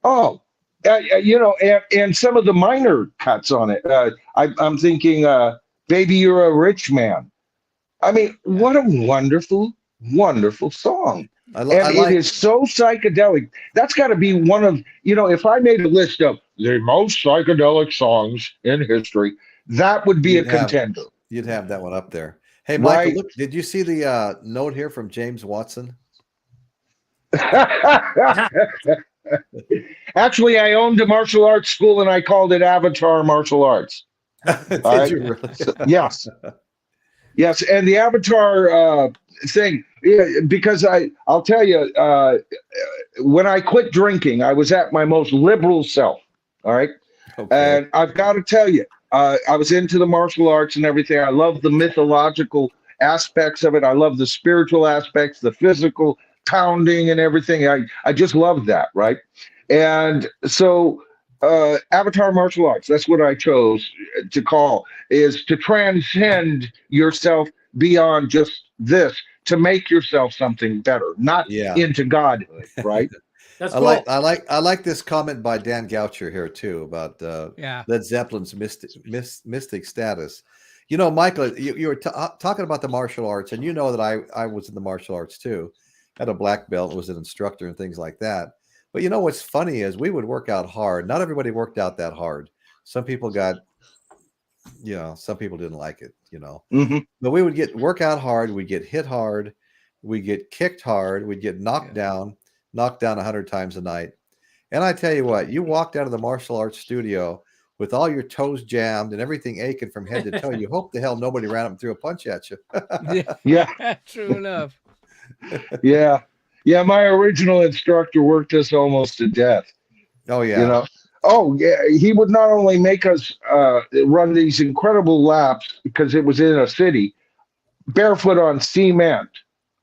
B: Oh, you know, and some of the minor cuts on it. I'm thinking, Baby, You're a Rich Man. I mean, what a wonderful, wonderful song. It is so psychedelic. That's got to be one of, you know, if I made a list of the most psychedelic songs in history, that would be a contender.
A: You'd have that one up there. Hey, Michael, look, did you see the note here from James Watson?
B: Actually, I owned a martial arts school and I called it Avatar Martial Arts.
A: Did you really?
B: Yes. Yes, and the Avatar thing, because I'll tell you, when I quit drinking, I was at my most liberal self, all right? Okay. And I've got to tell you, I was into the martial arts and everything. I love the mythological aspects of it. I love the spiritual aspects, the physical pounding and everything. I just love that, right? And so Avatar Martial Arts, that's what I chose to call, is to transcend yourself beyond just this, to make yourself something better, not into godhood, right?
D: That's cool.
A: I like this comment by Dan Goucher here too about Led Zeppelin's mystic status. You know, Michael, you were talking about the martial arts, and you know that I was in the martial arts too. Had a black belt, was an instructor and things like that. But you know what's funny is we would work out hard. Not everybody worked out that hard. Some people got, you know, some people didn't like it, you know. Mm-hmm. But we would work out hard. We'd get hit hard. We'd get kicked hard. We'd get knocked down 100 times a night. And I tell you what, you walked out of the martial arts studio with all your toes jammed and everything aching from head to toe. You hope the hell nobody ran up and threw a punch at you.
B: Yeah.
C: True enough.
B: Yeah. Yeah, my original instructor worked us almost to death.
A: Oh, yeah.
B: You know? Oh, yeah. He would not only make us run these incredible laps because it was in a city, barefoot on cement.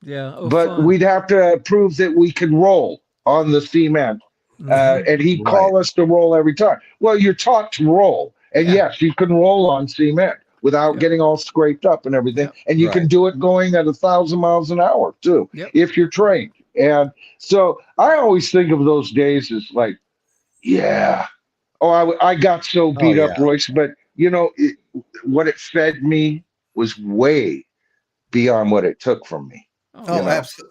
C: Yeah.
B: But we'd have to prove that we could roll on the cement. And he'd call us to roll every time. Well, you're taught to roll. And yes, you can roll on cement without getting all scraped up and everything. And you can do it going at 1,000 miles an hour, too, if you're trained. And so I always think of those days as like, I got so beat up, Royce. But, you know, what it fed me was way beyond what it took from me.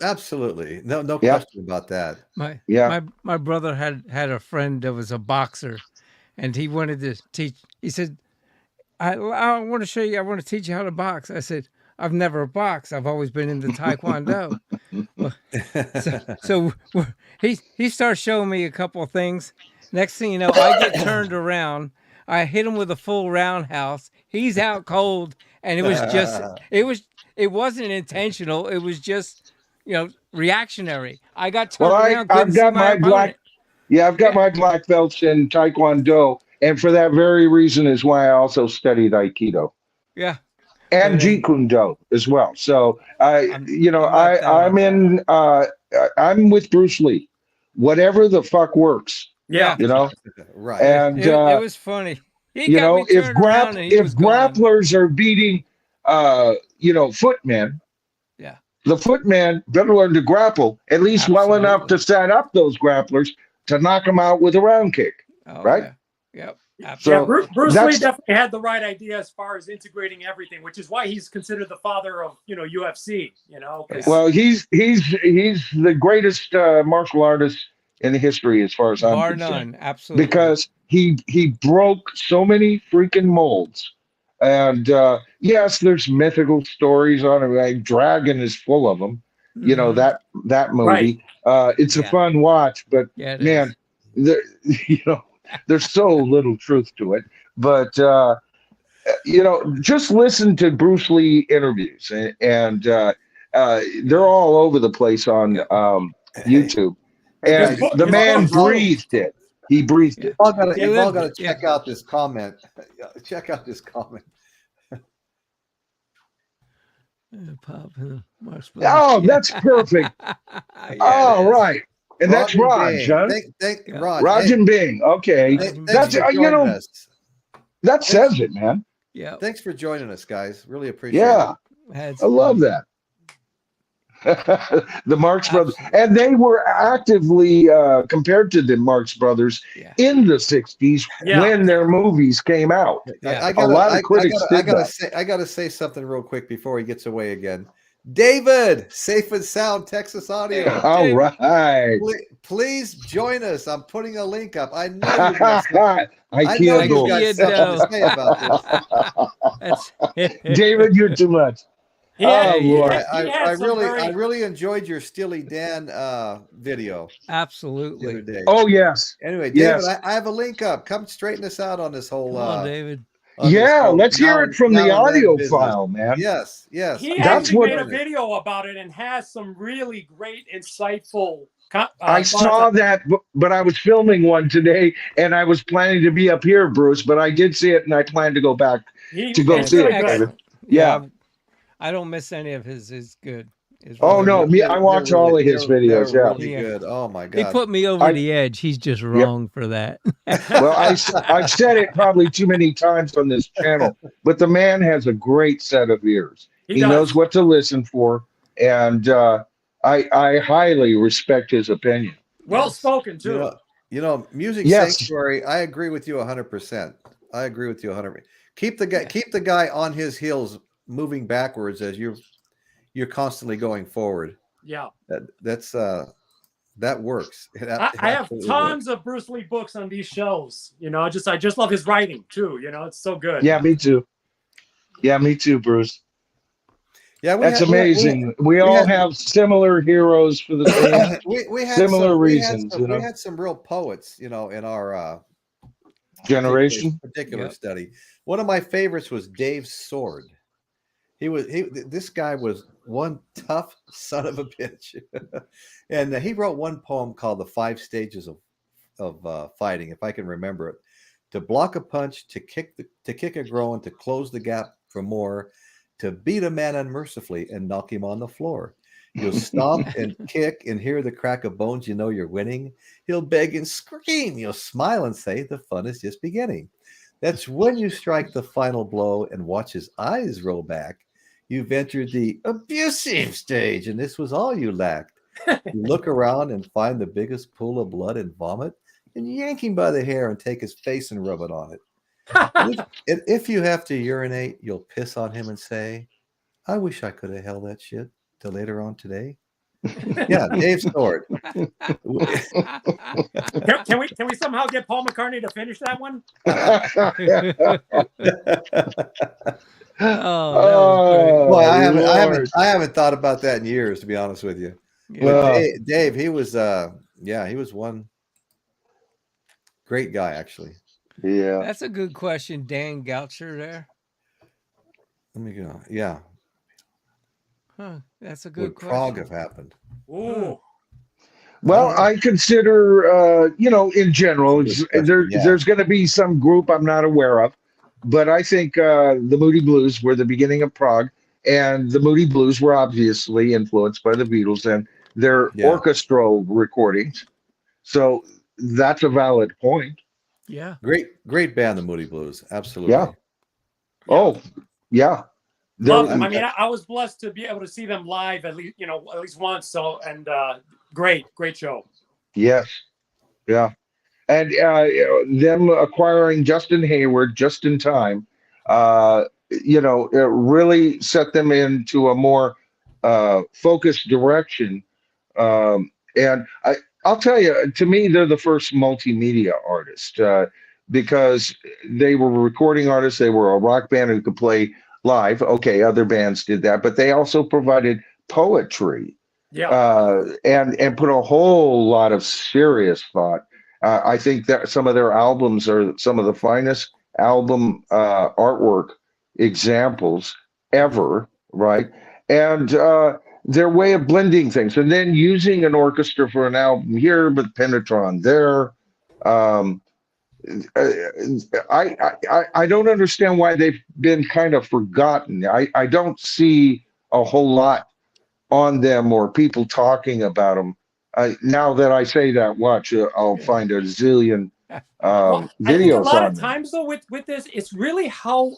A: Absolutely. No question about that.
C: My brother had a friend that was a boxer, and he wanted to teach. He said, I want to show you. I want to teach you how to box. I said, I've never boxed. I've always been into Taekwondo. so he starts showing me a couple of things. Next thing you know, I get turned around. I hit him with a full roundhouse. He's out cold, and it wasn't intentional. It was just, you know, reactionary. I got turned around. I've got my
B: black belts in Taekwondo, and for that very reason is why I also studied Aikido.
C: Yeah.
B: and Jeet Kune Do as well. So I'm with Bruce Lee. Whatever the fuck works.
D: Yeah.
A: Right.
B: And
C: it was funny. If
B: grapplers are beating footmen, the footman better learn to grapple at least well enough to set up those grapplers to knock them out with a round kick. Right?
C: Yep.
D: Absolutely. So Bruce Lee definitely had the right idea as far as integrating everything, which is why he's considered the father of UFC.
B: Well, he's the greatest martial artist in the history as far as I'm concerned.
C: Bar none, absolutely.
B: Because he broke so many freaking molds. And yes, there's mythical stories on it. Like Dragon is full of them.
C: Mm-hmm.
B: That movie. Right. It's a fun watch, but man, there's so little truth to it. But just listen to Bruce Lee interviews, and they're all over the place on YouTube. And the man breathed it. He breathed it.
A: You've all got to check out this comment. Check out this comment.
B: Oh, that's perfect. All right. And that's Raj, huh? Raj and Bing. Okay. That says it, man.
A: Yeah. Thanks for joining us, guys. Really appreciate it.
B: Yeah. I love that. The Marx Brothers. And they were actively compared to the Marx Brothers in the 60s when their movies came out.
A: A lot of critics did that. I got to say something real quick before he gets away again. David, Safe and Sound Texas Audio.
B: All right.
A: Please join us. I'm putting a link up. I know you got something to say about
B: this. David, you're too much.
A: I really enjoyed your Steely Dan video.
C: Absolutely.
A: The other day.
B: Oh yes.
A: Anyway, David, I have a link up. Come straighten us out on this whole.
C: David.
B: Let's hear it from the audio file, man.
A: Yes.
D: He actually made a video about it and has some really great, insightful.
B: I saw that, but I was filming one today, and I was planning to be up here, Bruce. But I did see it, and I plan to go back to go see it. Yeah.
C: I don't miss any of his. Is good.
B: I watch all of his videos.
A: Really good. Oh my god.
C: He put me over the edge. He's just wrong for that.
B: Well, I've said it probably too many times on this channel, but the man has a great set of ears. He knows what to listen for, and I highly respect his opinion.
D: Well spoken too.
A: Music Sanctuary. I agree with you 100%. I agree with you 100%. Keep the guy on his heels, moving backwards as you're constantly going forward.
D: Yeah,
A: that works.
D: I have tons of Bruce Lee books on these shelves. I just love his writing too. It's so good.
B: Yeah, me too. Yeah, me too, Bruce. Yeah, that's amazing. We all have similar heroes for the same similar reasons.
A: We had some real poets, in our
B: generation
A: particular study. One of my favorites was Dave Sword. This guy was one tough son of a bitch. And he wrote one poem called The 5 Stages of Fighting, if I can remember it. To block a punch, to kick a groan, to close the gap for more, to beat a man unmercifully and knock him on the floor. You'll stomp and kick and hear the crack of bones, you know you're winning. He'll beg and scream. You'll smile and say the fun is just beginning. That's when you strike the final blow and watch his eyes roll back. You've entered the abusive stage, and this was all you lacked. You look around and find the biggest pool of blood and vomit, and yank him by the hair and take his face and rub it on it. If you have to urinate, you'll piss on him and say, I wish I could have held that shit till later on today. Yeah, Dave Sword.
D: Can we somehow get Paul McCartney to finish that one?
A: Well, I haven't thought about that in years, to be honest with you. Well, Dave, he was he was one great guy, actually.
B: Yeah,
C: that's a good question, Dan Goucher. There.
A: Let me go. Yeah.
C: Huh, that's a good question.
A: Would Prague have happened?
D: Ooh.
B: Well, I consider, in general, there's going to be some group I'm not aware of but I think the Moody Blues were the beginning of prog, and the Moody Blues were obviously influenced by the Beatles and their orchestral recordings. So that's a valid point.
C: Yeah.
A: Great band, the Moody Blues. Absolutely.
B: Yeah. Oh, yeah.
D: Love them. I mean, I was blessed to be able to see them live at least once. So, and great show.
B: Yes. Yeah. And them acquiring Justin Hayward just in time, it really set them into a more focused direction. And I'll tell you, to me, they're the first multimedia artist because they were recording artists. They were a rock band who could play live. Okay, other bands did that, but they also provided poetry. And put a whole lot of serious thought. I think that some of their albums are some of the finest album artwork examples ever, right? And their way of blending things, and then using an orchestra for an album here, but Pentatron there. I don't understand why they've been kind of forgotten. I don't see a whole lot on them or people talking about them. Now that I say that, watch, I'll find a zillion videos.
D: I think a lot of times though with this, it's really how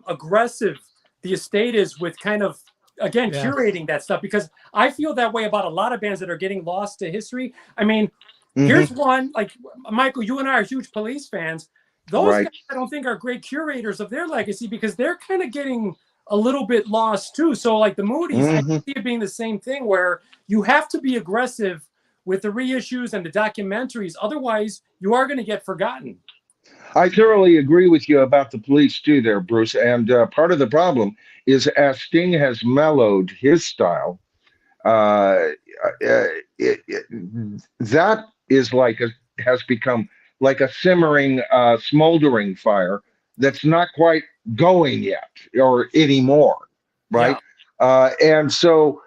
D: aggressive the estate is with kind of curating that stuff, because I feel that way about a lot of bands that are getting lost to history. I mean, here's one, like Michael, you and I are huge Police fans. Those guys I don't think are great curators of their legacy because they're kind of getting a little bit lost too. So like the Moody's, I see it being the same thing where you have to be aggressive with the reissues and the documentaries. Otherwise, you are going to get forgotten.
B: I thoroughly agree with you about the Police too there, Bruce. And part of the problem is as Sting has mellowed his style, that is has become like a simmering, smoldering fire that's not quite going yet or anymore, right? And so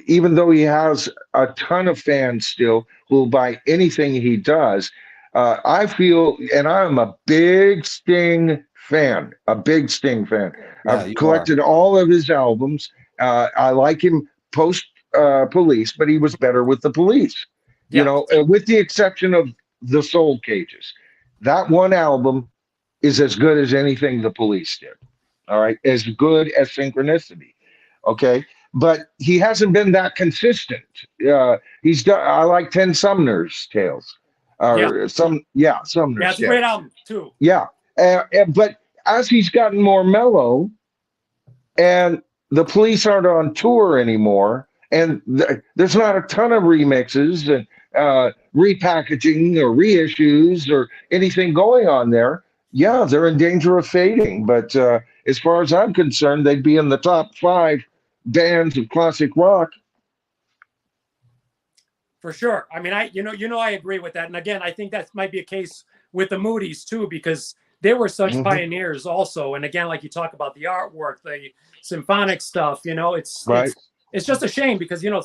B: even though he has a ton of fans still who will buy anything he does, I feel, and I'm a big Sting fan. I've collected all of his albums. I like him post Police, but he was better with the Police, you know, with the exception of the Soul Cages. That one album is as good as anything the Police did. All right, as good as Synchronicity. Okay, but he hasn't been that consistent. He's done. I like 10 Sumner's Tales. Sumner's Tales.
D: That's a great album too.
B: But as he's gotten more mellow, and the Police aren't on tour anymore, and there's not a ton of remixes and repackaging or reissues or anything going on there. Yeah, they're in danger of fading. But as far as I'm concerned, they'd be in the top 5 bands of classic rock.
D: For sure. I mean, I agree with that. And again, I think that might be a case with the Moody's too, because they were such pioneers also. And again, like you talk about the artwork, the symphonic stuff, you know, it's just a shame because, you know,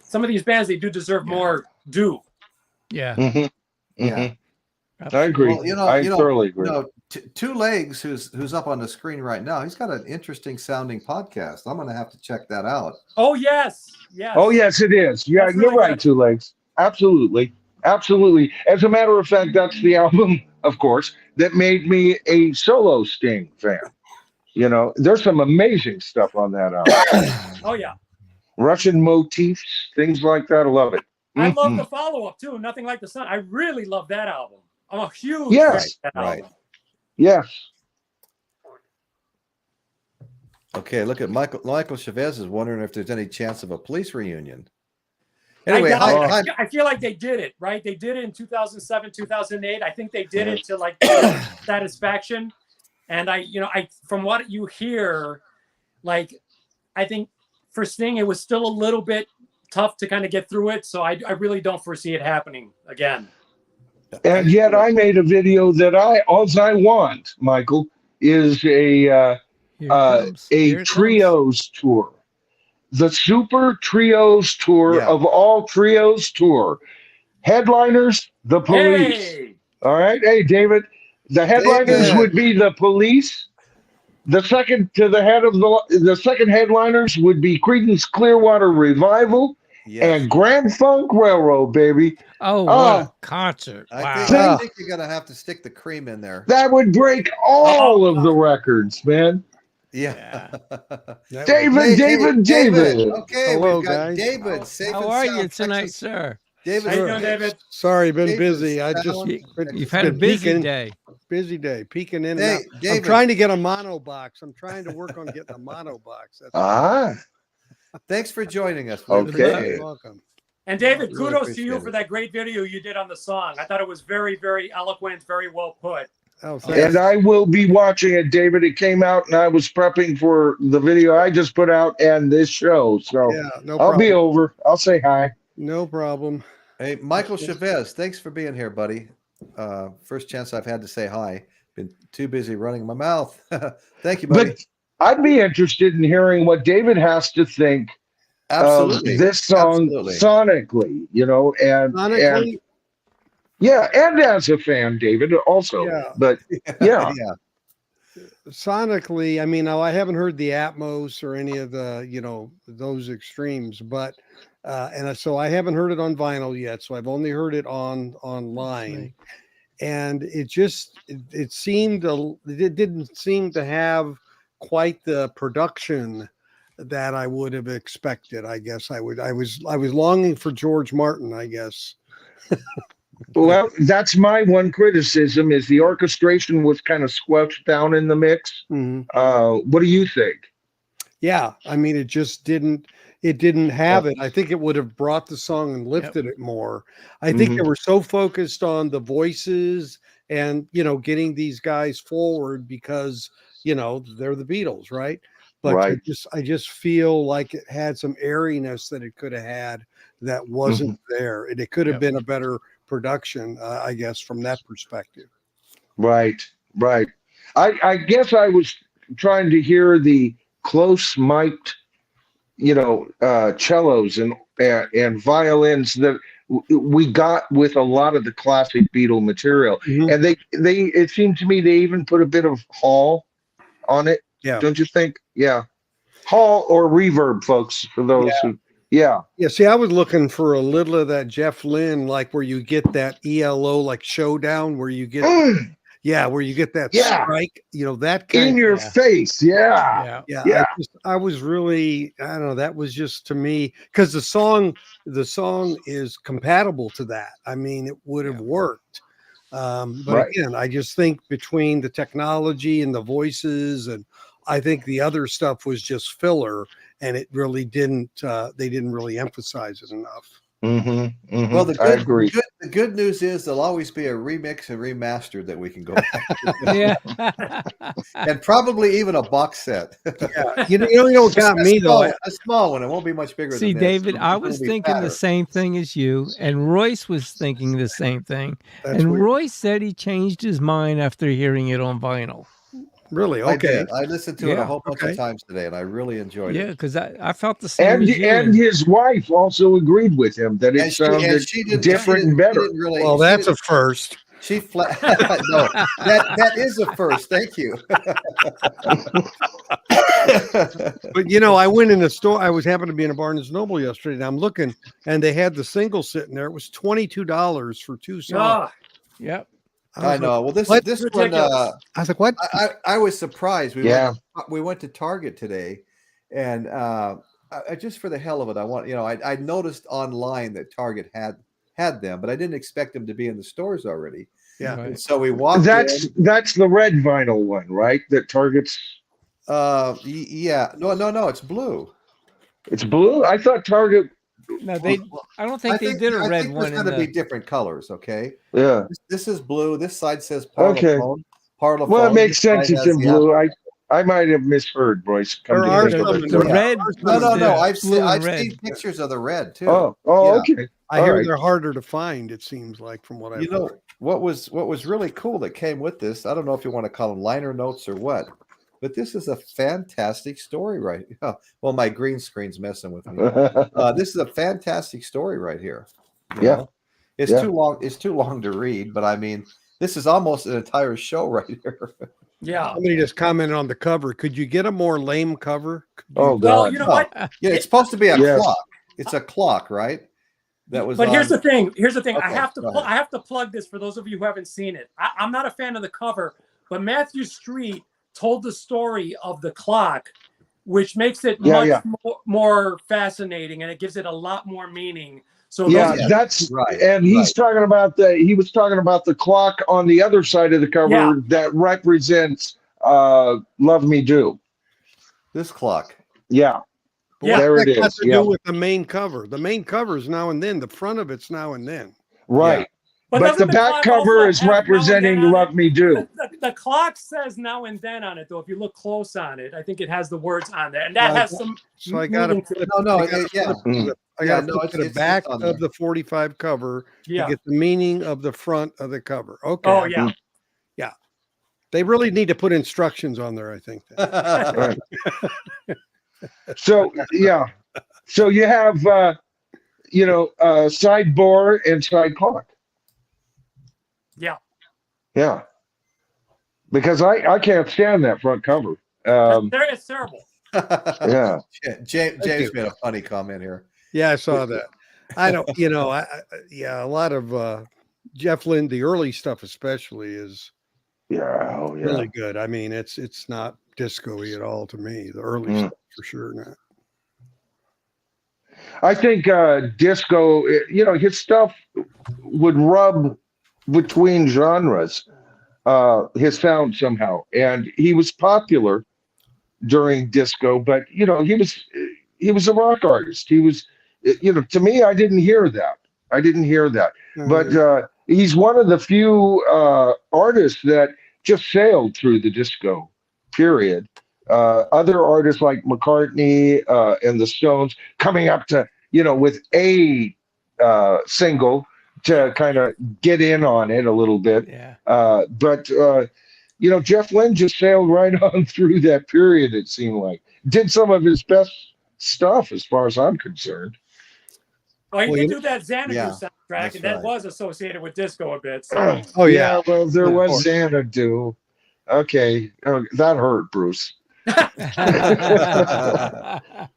D: some of these bands, they do deserve more due.
C: Yeah.
B: I agree.
A: Well,
B: I thoroughly agree.
A: Two Legs, who's up on the screen right now, he's got an interesting sounding podcast. I'm going to have to check that out.
D: Oh, yes.
B: Oh, yes, it is. Yeah, that's you're really right, good. Two Legs. Absolutely. As a matter of fact, that's the album, of course, that made me a solo Sting fan. You know, there's some amazing stuff on that album.
D: Oh, yeah.
B: Russian motifs, things like that. I love it.
D: I love the follow-up, too. Nothing Like the Sun. I really love that album. I'm a huge
B: fan
D: of that album.
B: Yes.
A: Okay, look at Michael Chavez is wondering if there's any chance of a Police reunion. Anyway,
D: I feel like they did it, right? They did it in 2007, 2008. I think they did it to like satisfaction. And I from what you hear, like, I think for Sting, it was still a little bit tough to kind of get through it. So I really don't foresee it happening again.
B: And yet I made a video that all I want, Michael, is a trios tour. The Super Trios Tour of all trios tour. Headliners, the Police.
D: Hey!
B: All right. Hey, David, The headliners
A: David.
B: would be the Police. The second to the head of the second headliners would be Creedence Clearwater Revival and Grand Funk Railroad, baby.
C: Oh, what a concert!
A: I
C: Wow.
A: think you're gonna have to stick the cream in there.
B: That would break all of the records, man.
A: Yeah.
B: David.
A: Okay,
E: hello,
A: we've got
E: guys.
A: David. Safe
C: How
A: and
C: are
A: sound,
C: you tonight,
A: Texas.
C: sir?
A: David,
D: How you doing, David?
E: Sorry, been
A: David,
E: busy. I just
C: You've had a busy day.
E: busy day, peeking in and
A: Hey,
E: out. I'm
A: David.
E: trying to get a mono box. I'm trying to work on getting a mono box. That's
A: Thanks for joining us. We
B: Okay.
A: appreciate
E: You're
A: it.
E: welcome.
D: And David,
A: Really
D: kudos to you
A: appreciate
D: for
A: it.
D: that great video you did on the song. I thought it was very, very eloquent, very well put.
E: Oh,
B: And
E: thanks.
B: I will be watching it, David. It came out, and I was prepping for the video I just put out and this show. So
E: Yeah, no
B: I'll
E: problem.
B: be over. I'll say hi.
E: No problem.
A: Hey, Michael Chavez, thanks for being here, buddy. First chance I've had to say hi. Been too busy running my mouth. Thank you, buddy.
B: But I'd be interested in hearing what David has to think
A: Absolutely.
B: of this song
A: Absolutely.
B: sonically, and
E: Sonically,
B: and as a fan, David, also.
E: Yeah.
B: But yeah.
E: sonically, I mean, now I haven't heard the Atmos or any of the, those extremes, but so I haven't heard it on vinyl yet. So I've only heard it online. And it didn't seem to have quite the production that I would have expected. I guess I was longing for George Martin, I guess.
B: Well, that's my one criticism is the orchestration was kind of squelched down in the mix.
E: Mm-hmm.
B: What do you think?
E: Yeah, I mean, it didn't have it. I think it would have brought the song and lifted it more. I think they were so focused on the voices and, getting these guys forward because, they're the Beatles, right? But
B: Right.
E: I just feel like it had some airiness that it could have had that wasn't there. And it could have been a better production, I guess, from that perspective.
B: Right. I guess I was trying to hear the close mic'd, cellos and violins that we got with a lot of the classic Beatle material. And it seemed to me they even put a bit of Hall on it.
E: Yeah.
B: Don't you think? Yeah. Hall or reverb, folks, for those who. Yeah.
E: See, I was looking for a little of that Jeff Lynne, like where you get that ELO, like showdown, where you get, where you get that strike, that kind
B: in your face. Yeah.
E: I was really, I don't know, that was just to me, because the song is compatible to that. I mean, it would have worked. But again, I just think between the technology and the voices, and I think the other stuff was just filler, and it really didn't. They didn't really emphasize it enough.
A: Well,
B: I agree.
A: The good news is there'll always be a remix and remastered that we can go back to. And probably even a box set.
E: You know what got me though?
A: A small one. It won't be much bigger
C: See,
A: than this.
C: David, I was thinking the same thing as you, and Royce was thinking the same thing.
E: That's weird.
C: Royce said he changed his mind after hearing it on vinyl.
E: Really? Okay.
A: I listened to it a whole bunch of times today, and I really enjoyed it.
C: Yeah, because I felt the same.
B: And his wife also agreed with him that it sounded different and better.
E: Well, that's a first.
A: She flat. No, that is a first. Thank you.
E: But I went in a store. I was happened to be in a Barnes & Noble yesterday, and I'm looking, and they had the single sitting there. It was $22 for 2 songs.
C: Yep.
A: I know. Well, this one.
E: I was like, what?
A: I was surprised. We went to Target today, and just for the hell of it, I noticed online that Target had them, but I didn't expect them to be in the stores already.
E: Yeah.
A: And so we walked.
B: That's the red vinyl one, right? That Target's.
A: Yeah. No. It's blue.
B: It's blue. I thought Target.
C: No, I don't think they did a red one.
A: There's going to be different colors. Okay.
B: Yeah.
A: This is blue. This side says Parlophone. Parlophone.
B: Well, it makes sense. It's in blue. I might have misheard, Royce.
C: The red.
A: No. I've seen pictures of the red too.
B: Okay.
E: I hear they're harder to find. It seems like from what I've heard.
A: What was really cool that came with this. I don't know if you want to call them liner notes or what, but this is a fantastic story, right? Well, my green screen's messing with me. This is a fantastic story right here. It's too long. It's too long to read, but I mean, This is almost an entire show right here.
D: Yeah.
E: Somebody just commented on the cover. Could you get a more lame cover?
B: Oh,
D: Well,
B: God.
D: you know what?
A: Yeah, it's supposed to be a
B: Yes.
A: clock. It's a clock, right? That was.
D: But here's the thing. Here's the thing.
A: Okay,
D: I have to.
A: go ahead.
D: I have to plug this for those of you who haven't seen it. I'm not a fan of the cover, but Matthew Street told the story of the clock, which makes it more fascinating, and it gives it a lot more meaning. So
B: that's
A: right.
B: And he's talking about he was talking about the clock on the other side of the cover that represents "Love Me Do."
A: This clock.
B: Yeah.
D: Yeah.
B: There it
E: That has
B: is.
E: to do with the main cover. The main cover is now and then. The front of it's now and then.
B: Right. But
D: doesn't
B: the back
D: clock
B: cover
D: also
B: is
D: have now and
B: representing
D: then on
B: "Love
D: it?
B: Me Do."
D: The clock says now and then on it, though. If you look close on it, I think it has the words on there, and that has some.
E: So I got to
D: meaning to it.
E: I got to
A: it's
E: flip to the back of the 45 cover to get the meaning of the front of the cover. Okay.
D: Oh yeah.
E: Yeah. They really need to put instructions on there, I think.
B: Right. So so you have side bore and side clock. Yeah, because I can't stand that front cover.
D: It's terrible.
B: Yeah.
A: James made a funny comment here.
E: Yeah, I saw that. I don't, a lot of Jeff Lynne, the early stuff especially is really good. I mean, it's not disco-y at all to me. The early stuff for sure not.
B: I think disco, his stuff would rub between genres, his sound somehow, and he was popular during disco, but he was a rock artist. He was, to me, I didn't hear that. But he's one of the few artists that just sailed through the disco period. Other artists like McCartney and the Stones coming up to with a single to kind of get in on it a little bit.
C: Yeah.
B: But Jeff Lynne just sailed right on through that period, it seemed like. Did some of his best stuff as far as I'm concerned.
D: Well, he did do that Xanadu soundtrack, and that was associated with disco a bit. So.
B: Well, there was Xanadu. Okay. Oh, that hurt, Bruce.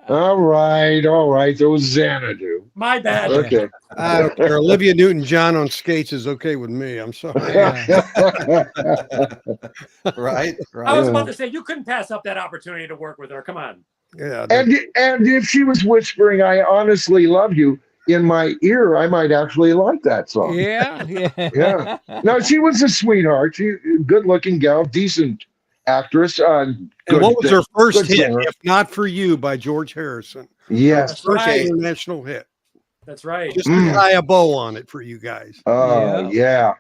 B: All right. There was Xanadu.
D: My bad.
B: Okay.
E: I don't care. Olivia Newton-John on skates is okay with me. I'm sorry.
A: Right.
D: I was about to say you couldn't pass up that opportunity to work with her. Come on.
E: Yeah.
B: And if she was whispering, "I honestly love you," in my ear, I might actually like that song.
C: Yeah.
B: No, she was a sweetheart. She good-looking gal, decent actress.
E: And what was her first hit,
B: singer.
E: If Not For You by George Harrison?
B: Yes.
E: First international hit.
D: That's right.
E: Just to tie a bow on it for you guys.
B: Oh, yeah.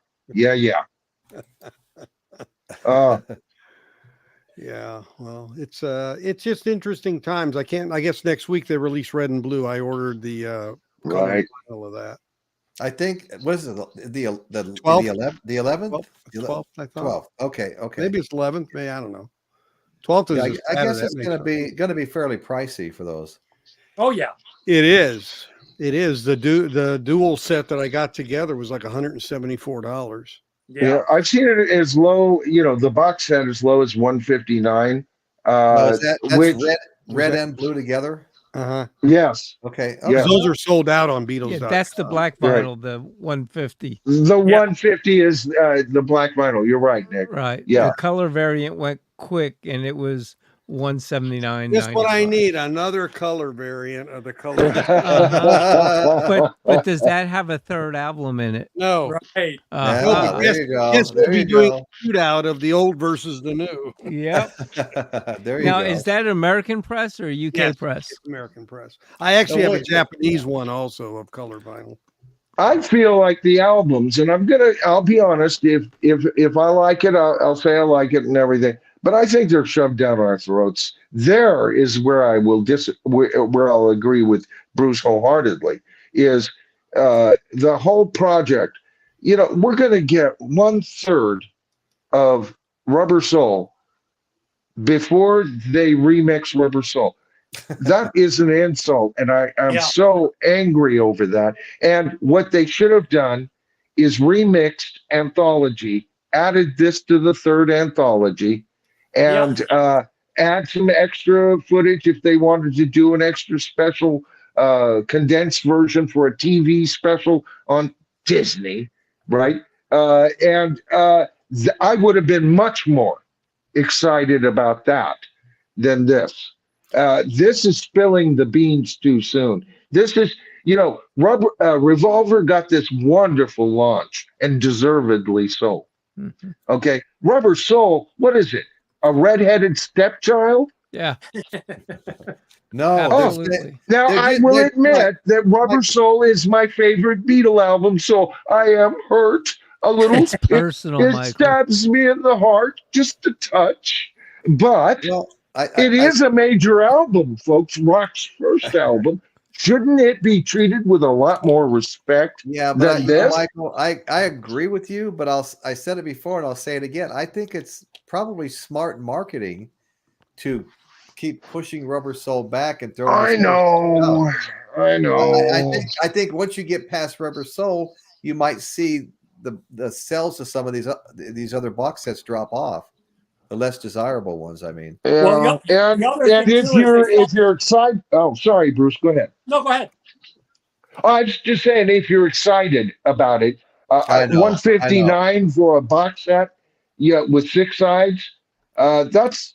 E: Yeah, well, it's just interesting times. I guess next week they release Red and Blue. I ordered the
B: Right.
E: all of that.
A: I think what is it? The
E: 12th?
A: the 11th?
E: 12th, I thought.
A: 12th. Okay.
E: Maybe it's 11th. Maybe I don't know. 12th is.
A: I guess it's going to be fairly pricey for those.
D: Oh yeah.
E: It is. It is the dual set that I got together was like $174.
B: Yeah, I've seen it as low. The box set as low as $159.
A: That's red and blue together.
B: Yes.
A: Okay.
B: Yeah.
E: Those are sold out on Beatles.
C: Yeah, that's the black vinyl, the 150.
B: The 150 is the black vinyl. You're right, Nick.
C: Right.
B: Yeah.
C: The color variant went quick, and it was $179.
E: That's what I need. Another color variant of the color.
C: But does that have a third album in it?
E: No.
D: Right.
A: There you go.
E: Yes, we'll be doing a shootout of the old versus the new.
C: Yep.
A: There you
C: now,
A: go.
C: is that American press or UK press?
E: It's American press. I actually have a Japanese one also of color vinyl.
B: I feel like the albums, and I'll be honest, if I like it, I'll say I like it and everything. But I think they're shoved down our throats. There is where I will where I'll agree with Bruce wholeheartedly. Is the whole project? We're going to get 1/3 of Rubber Soul before they remix Rubber Soul. That is an insult, and I'm so angry over that. And what they should have done is remixed Anthology added this to the third anthology, and add some extra footage if they wanted to do an extra special condensed version for a TV special on Disney, right? I would have been much more excited about that than this. This is spilling the beans too soon. This is, Revolver got this wonderful launch, and deservedly so.
C: Mm-hmm.
B: Okay, Rubber Soul, what is it? A redheaded stepchild?
C: Yeah.
A: No.
C: Absolutely.
B: Now I will admit that Rubber Soul is my favorite Beatle album, so I am hurt a little.
C: It's personal,
B: it
C: Michael.
B: stabs me in the heart just a touch, but it is a major album, folks. Rock's first album. Shouldn't it be treated with a lot more respect?
A: Yeah, but Michael, I agree with you, but I said it before and I'll say it again. I think it's probably smart marketing to keep pushing Rubber Soul back and throwing.
B: I know.
A: I think once you get past Rubber Soul, you might see the sales of some of these other box sets drop off. The less desirable ones, I mean.
B: Yeah. And if you're excited, oh, sorry, Bruce, go ahead.
D: No, go ahead.
B: I was just saying, if you're excited about it, $159 for a box set, with 6 sides, that's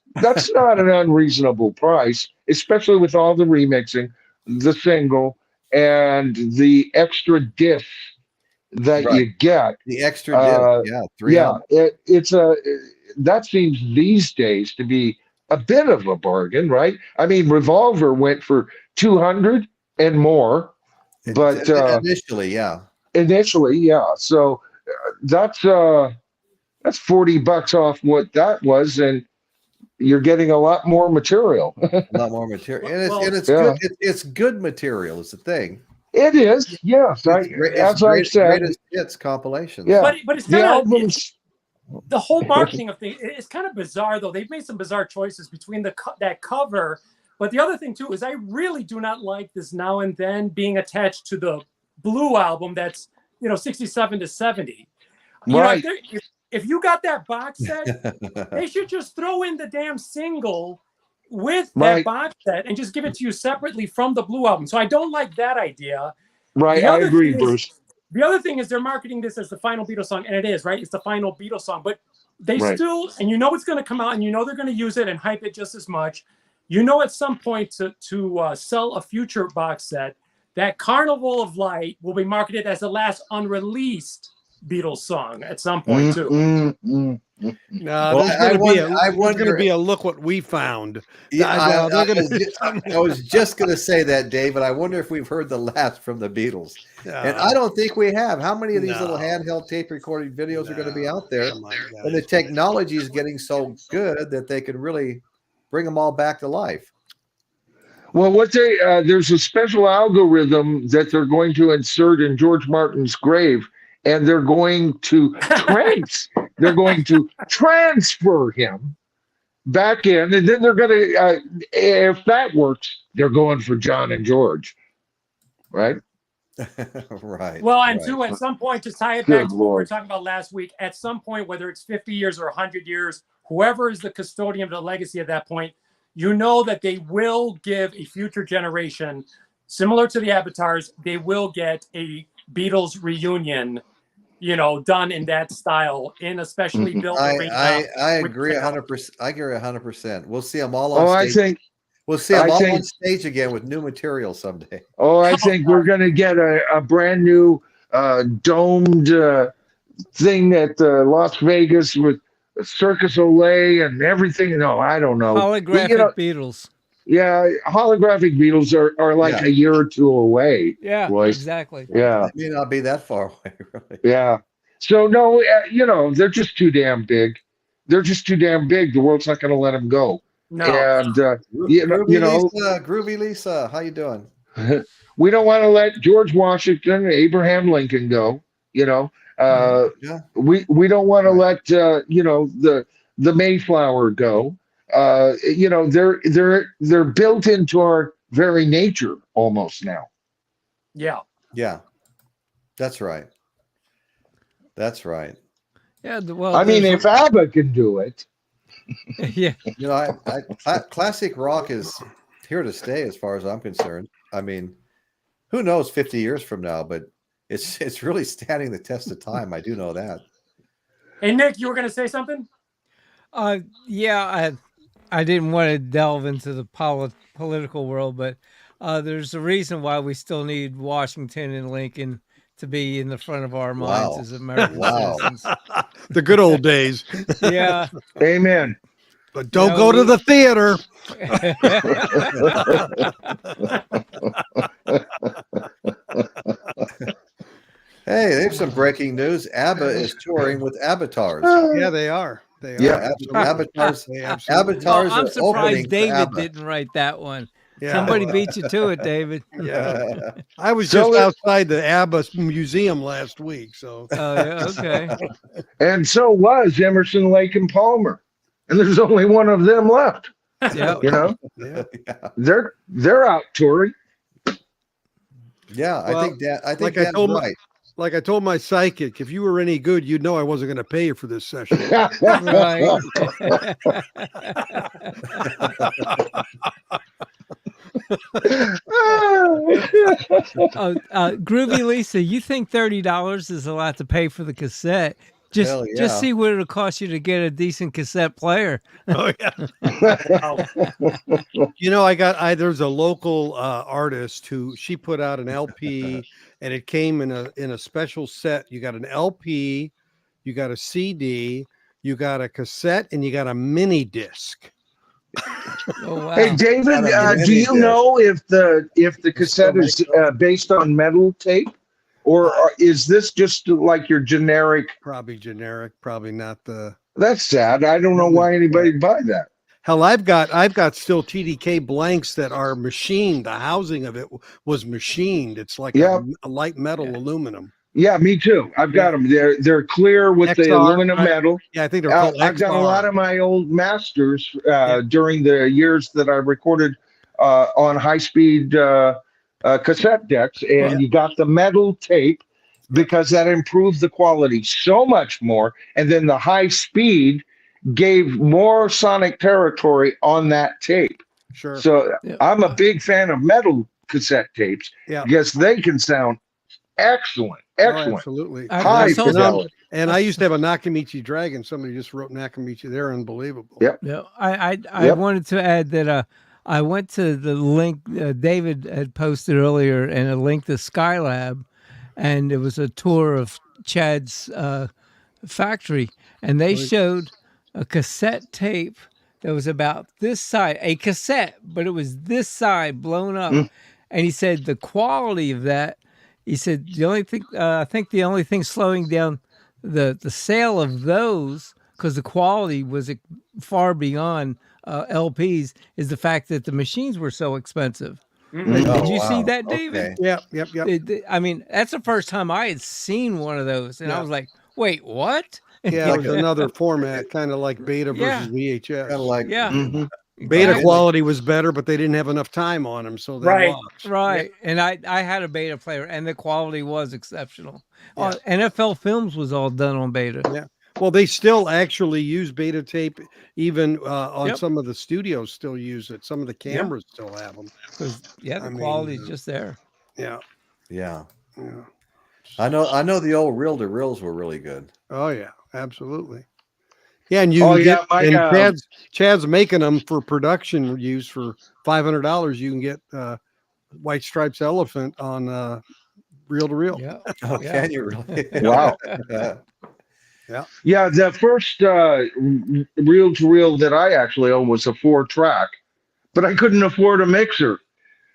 B: not an unreasonable price, especially with all the remixing, the single, and the extra disc that you get.
A: The extra disc, 3 albums.
B: That seems these days to be a bit of a bargain, right? I mean, Revolver went for $200 and more, but
A: initially, yeah.
B: So that's $40 off what that was, and you're getting a lot more material.
A: A lot more material, and it's good. It's good material. Is the thing.
B: It is, yes. As I said,
A: it's compilations.
B: Yeah,
D: but it's kind of the whole marketing of things. It's kind of bizarre, though. They've made some bizarre choices between that cover. But the other thing too is I really do not like this Now and Then being attached to the Blue album. That's 67 to 70.
B: Right.
D: If you got that box set, they should just throw in the damn single with that box set and just give it to you separately from the Blue album. So I don't like that idea.
B: Right, I agree, Bruce.
D: The other thing is they're marketing this as the final Beatles song, and it is, right? It's the final Beatles song, but they still, and it's going to come out, and they're going to use it and hype it just as much. At some point to sell a future box set, that Carnival of Light will be marketed as the last unreleased Beatles song at some point too.
E: No, there's going to be a look what we found.
A: Yeah, I was just going to say that, David. I wonder if we've heard the last from the Beatles, and I don't think we have. How many of these little handheld tape recording videos are going to be out there? And the technology is getting so good that they can really bring them all back to life.
B: Well, there's a special algorithm that they're going to insert in George Martin's grave, and they're going to transfer him back in, and then they're going to, if that works, they're going for John and George, right?
A: Right.
D: Well, and at some point, to tie it back to what we were talking about last week, at some point, whether it's 50 years or 100 years, whoever is the custodian of the legacy at that point, that they will give a future generation, similar to the Avatars, they will get a Beatles reunion, done in that style, in a specially built arena.
A: I agree 100%. I agree 100%. We'll see them all on stage. We'll see them all on stage again with new material someday.
B: Oh, I think we're going to get a brand new domed thing at Las Vegas with Circus Olay and everything. No, I don't know.
C: Holographic Beatles.
B: Yeah, holographic Beatles are like a year or two away.
C: Yeah,
B: Royce.
C: Exactly.
B: Yeah.
A: It may not be that far away, really.
B: Yeah. So, no, they're just too damn big. They're just too damn big. The world's not going to let them go.
D: No.
B: And,
A: Groovy Lisa, how you doing?
B: We don't want to let George Washington, Abraham Lincoln go, We don't want to let, the Mayflower go. They're built into our very nature almost now.
D: Yeah.
A: That's right.
C: Yeah. Well,
B: I mean, if ABBA can do it.
C: Yeah.
A: You know, classic rock is here to stay as far as I'm concerned. I mean, who knows 50 years from now, but it's really standing the test of time. I do know that.
D: Hey, Nick, you were going to say something?
C: Yeah, I didn't want to delve into the political world, but there's a reason why we still need Washington and Lincoln to be in the front of our minds as American citizens.
E: The good old days.
C: Yeah.
B: Amen.
E: But don't go to the theater.
A: Hey, there's some breaking news. ABBA is touring with Avatars.
E: Yeah, they are. They are.
B: Yeah,
A: Avatars.
E: Avatars
C: I'm surprised David didn't write that one.
E: Yeah.
C: Somebody beat you to it, David.
E: Yeah. I was just outside the ABBA museum last week. So.
C: Oh, yeah, okay.
B: And so was Emerson, Lake, and Palmer. And there's only one of them left.
C: Yeah.
B: You know,
E: Yeah.
B: they're out touring.
A: Yeah,
E: Well,
A: I think
E: like
A: Dan's right.
E: Like I told my psychic, if you were any good, you'd know I wasn't going to pay you for this session.
C: Right. Groovy Lisa, you think $30 is a lot to pay for the cassette? Just see what it'll cost you to get a decent cassette player.
E: Oh yeah. You know, there's a local artist who she put out an LP, and it came in a special set. You got an LP, you got a CD, you got a cassette, and you got a mini disc.
C: Oh, wow.
B: Hey David, do you know if the cassette is based on metal tape? Or is this just like your generic?
E: Probably generic. Probably not the.
B: That's sad. I don't know why anybody'd buy that.
E: Hell, I've got still TDK blanks that are machined. The housing of it was machined. It's like a light metal aluminum.
B: Yeah, me too. I've got them. They're clear with the aluminum metal.
E: Yeah, I think they're called
B: I've got a lot of my old masters during the years that I recorded on high-speed cassette decks, and you got the metal tape because that improved the quality so much more. And then the high speed gave more sonic territory on that tape.
E: Sure.
B: So I'm a big fan of metal cassette tapes because they can sound excellent. Excellent.
E: Oh, absolutely.
B: High fidelity.
E: And I used to have a Nakamichi Dragon. Somebody just wrote Nakamichi. They're unbelievable.
B: Yep.
C: Yeah. I wanted to add that I went to the link David had posted earlier, and a link to Skylab, and it was a tour of Chad's factory, and they showed a cassette tape that was about this side, a cassette, but it was this side blown up. And he said the quality of that, he said the only thing, I think the only thing slowing down the sale of those, because the quality was far beyond LPs, is the fact that the machines were so expensive. Did you see that, David?
E: Okay. Yep.
C: I mean, that's the first time I had seen one of those, and I was like, "Wait, what?"
E: Yeah, it was another format, kind of like Beta versus VHS.
A: Kind of like
E: Beta quality was better, but they didn't have enough time on them, so they lost.
C: Right. And I had a Beta player, and the quality was exceptional. NFL Films was all done on Beta.
E: Yeah. Well, they still actually use Beta tape, even on some of the studios still use it. Some of the cameras still have them.
C: The quality is just there.
A: Yeah. I know the old reel-to-reels were really good.
E: Oh yeah, absolutely. Yeah, and Chad's making them for production use for $500. You can get White Stripes Elephant on reel-to-reel.
C: Yeah.
A: Oh, can you really?
B: Wow. Yeah, the first reel-to-reel that I actually owned was a 4-track, but I couldn't afford a mixer.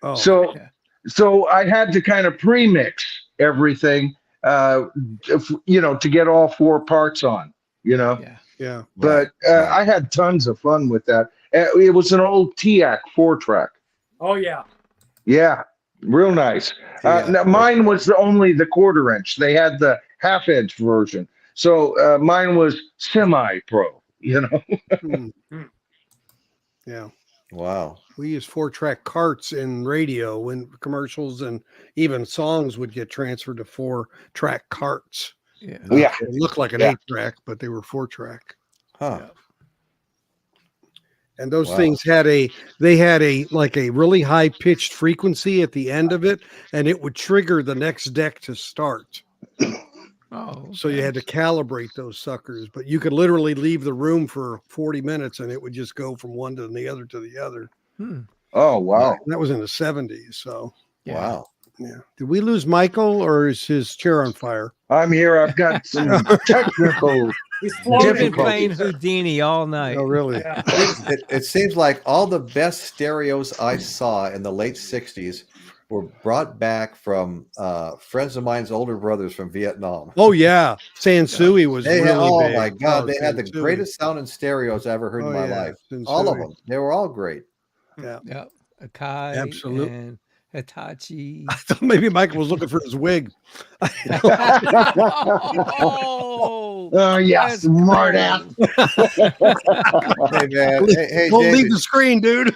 E: Oh,
B: so I had to kind of pre-mix everything, to get all 4 parts on,
E: Yeah.
B: But I had tons of fun with that. It was an old TIAC 4-track.
D: Oh, yeah.
B: Yeah, real nice. Now mine was only the 1/4 inch. They had the 1/2 inch version. So mine was semi-pro,
E: Yeah.
A: Wow.
E: We use 4-track carts in radio when commercials and even songs would get transferred to 4-track carts.
C: Yeah.
B: Yeah.
E: It looked like an
B: Yeah.
E: 8-track, but they were 4-track.
A: Huh.
C: Yeah.
E: And those
A: Wow.
E: things had a like a really high pitched frequency at the end of it, and it would trigger the next deck to start.
C: Oh,
E: So you
C: okay.
E: had to calibrate those suckers, but you could literally leave the room for 40 minutes and it would just go from one to the other to the other.
B: Oh, wow.
E: That was in the 70s. So
C: Yeah.
A: Wow.
E: yeah. Did we lose Michael, or is his chair on fire?
B: I'm here. I've got some technical.
D: He's
C: We've
D: floating.
C: been
B: Difficult.
C: playing Houdini all night.
E: Oh, really?
D: Yeah.
A: It seems like all the best stereos I saw in the late 60s were brought back from friends of mine's older brothers from Vietnam.
E: Oh, yeah. Sansui was
A: They
E: really
A: had, oh
E: big.
A: my God,
E: Oh,
A: they had the
E: Sansui.
A: greatest sound in stereos I ever heard in
E: Oh,
A: my
E: yeah,
A: life. All of
E: Sansui.
A: them. They were all great.
E: Yeah.
C: Yeah. Akai
E: Absolute-
C: and Hitachi.
E: I thought maybe Michael was looking for his wig.
C: Oh,
B: Oh, yeah,
C: that's
B: smart
C: cool.
B: ass.
A: Hey man, hey
E: Don't leave
A: David,
E: the screen, dude.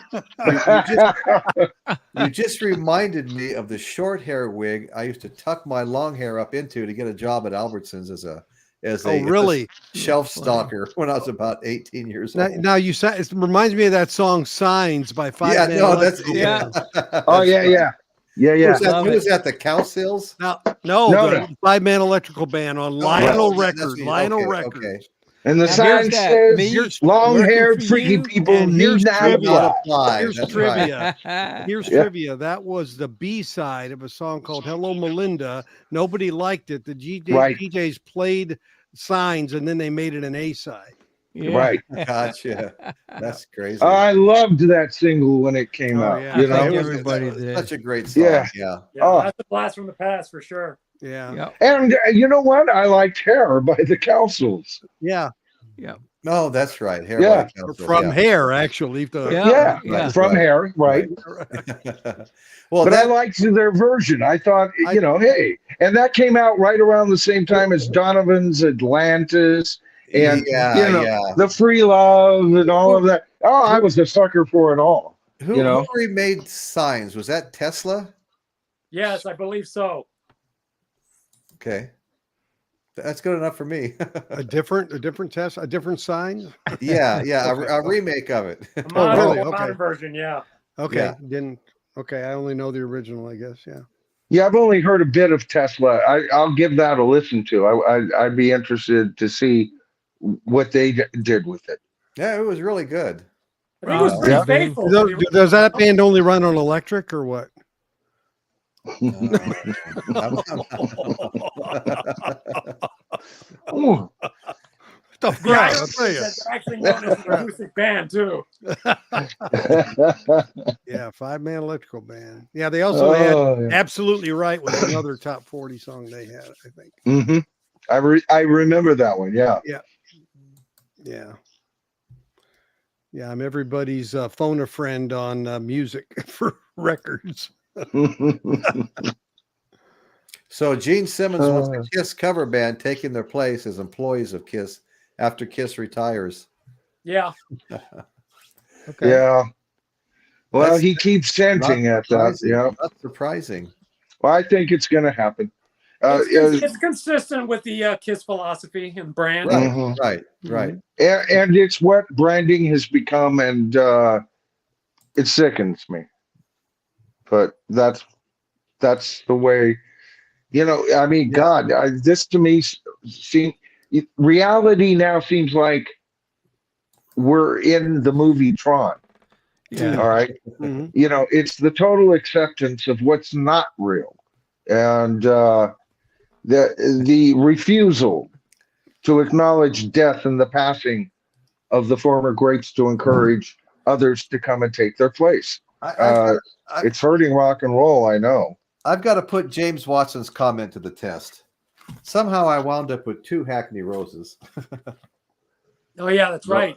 A: you just reminded me of the short hair wig I used to tuck my long hair up into to get a job at Albertsons as a
E: Oh, really?
A: shelf stalker when I was about 18 years old.
E: Now you said it reminds me of that song "Signs" by Five
A: Yeah,
E: Man
A: no, that's
E: Electrical
C: yeah.
E: Band.
B: Oh, yeah, yeah. Yeah,
A: Who
B: yeah.
A: was that?
C: Love
A: Who
C: it.
A: was that? The Cowsills?
E: No,
B: No,
E: the
B: no.
E: 5-Man Electrical Band on Lionel
A: yeah, that's
E: Records.
A: what you-
E: Lionel
A: okay,
E: Records.
A: okay.
B: And the
C: Now,
B: sign
C: here's that.
B: says,
C: Me
B: long-haired,
C: working for
B: freaky
C: you,
B: people
E: and here's
B: need not
E: trivia.
B: apply.
A: Not apply.
E: Here's
A: That's
E: trivia.
A: right.
E: Here's
B: Yeah.
E: trivia. That was the B-side of a song called "Hello Melinda." Nobody liked it. The
B: Right.
E: DJs played Signs, and then they made it an A-side.
C: Yeah.
B: Right.
A: Gotcha. That's crazy.
B: I loved that single when it came
E: Oh,
B: out.
E: yeah.
B: You
C: I
B: know?
C: think
A: It was-
C: everybody
A: that was
C: did.
A: such a great song.
B: Yeah.
A: Yeah.
D: Yeah,
B: Oh.
D: that's a blast from the past for sure.
E: Yeah,
C: Yep.
B: And you know what? I liked Hair by the Councils.
E: yeah.
C: Yep.
A: No, that's right. Hair
B: Yeah.
A: by the
E: Or
A: Council,
E: from
A: yeah.
E: Hair, actually. The-
C: Yeah.
B: Yeah,
C: Yeah.
B: from
A: Right.
B: Hair, right?
A: Well,
B: But I
A: that,
B: liked their version. I thought, you know, hey, and that came out right around the same time as Donovan's Atlantis and
A: yeah,
B: you know,
A: yeah.
B: the Free Love and all of that. Oh, I was a sucker for it all.
A: Who,
B: you know?
A: who remade Signs? Was that Tesla?
D: Yes, I believe so.
A: Okay. That's good enough for me.
E: a different test, a different sign.
A: yeah, yeah.
E: Okay.
A: A remake of it.
D: A
E: Oh,
D: modern,
E: really?
D: modern
E: Okay.
D: version, yeah.
E: Okay,
A: Yeah.
E: didn't. Okay, I only know the original, I guess. Yeah.
B: Yeah, I've only heard a bit of Tesla. I'll give that a listen to. I'd be interested to see what they did with it.
A: Yeah, it was really good.
D: I think it was
C: Wow.
D: pretty
B: Yeah.
D: faithful.
E: Does that band only run on electric or what?
B: Ooh.
E: Tough
D: Yeah,
E: crowd, I'll tell you.
D: they're actually known as an acoustic band too.
E: Yeah, 5-Man Electrical Band. Yeah, they also had
B: Oh, yeah.
E: Absolutely Right was another top 40 song they had, I think.
B: Mhm. I remember that one. Yeah.
E: Yeah. Yeah, I'm everybody's phone a friend on music for records.
A: So Gene Simmons wants
B: Uh.
A: a Kiss cover band taking their place as employees of Kiss after Kiss retires.
D: Yeah.
E: Okay.
B: Yeah. Well,
A: That's
B: he keeps hinting at that.
A: surprising.
B: Yeah.
A: Not surprising.
B: Well, I think it's going to happen.
D: It's consistent with the Kiss philosophy and brand.
A: Right,
B: Mhm.
A: right, right.
B: And it's what branding has become, and it sickens me. But that's the way, you know. I mean, God, this to me reality now seems like we're in the movie Tron.
C: Yeah.
B: All right,
E: Mhm.
B: you know, it's the total acceptance of what's not real, and the refusal to acknowledge death and the passing of the former greats to encourage others to come and take their place. It's hurting rock and roll, I know.
A: I've got to put James Watson's comment to the test. Somehow I wound up with 2 Hackney Roses.
D: Oh yeah, that's right.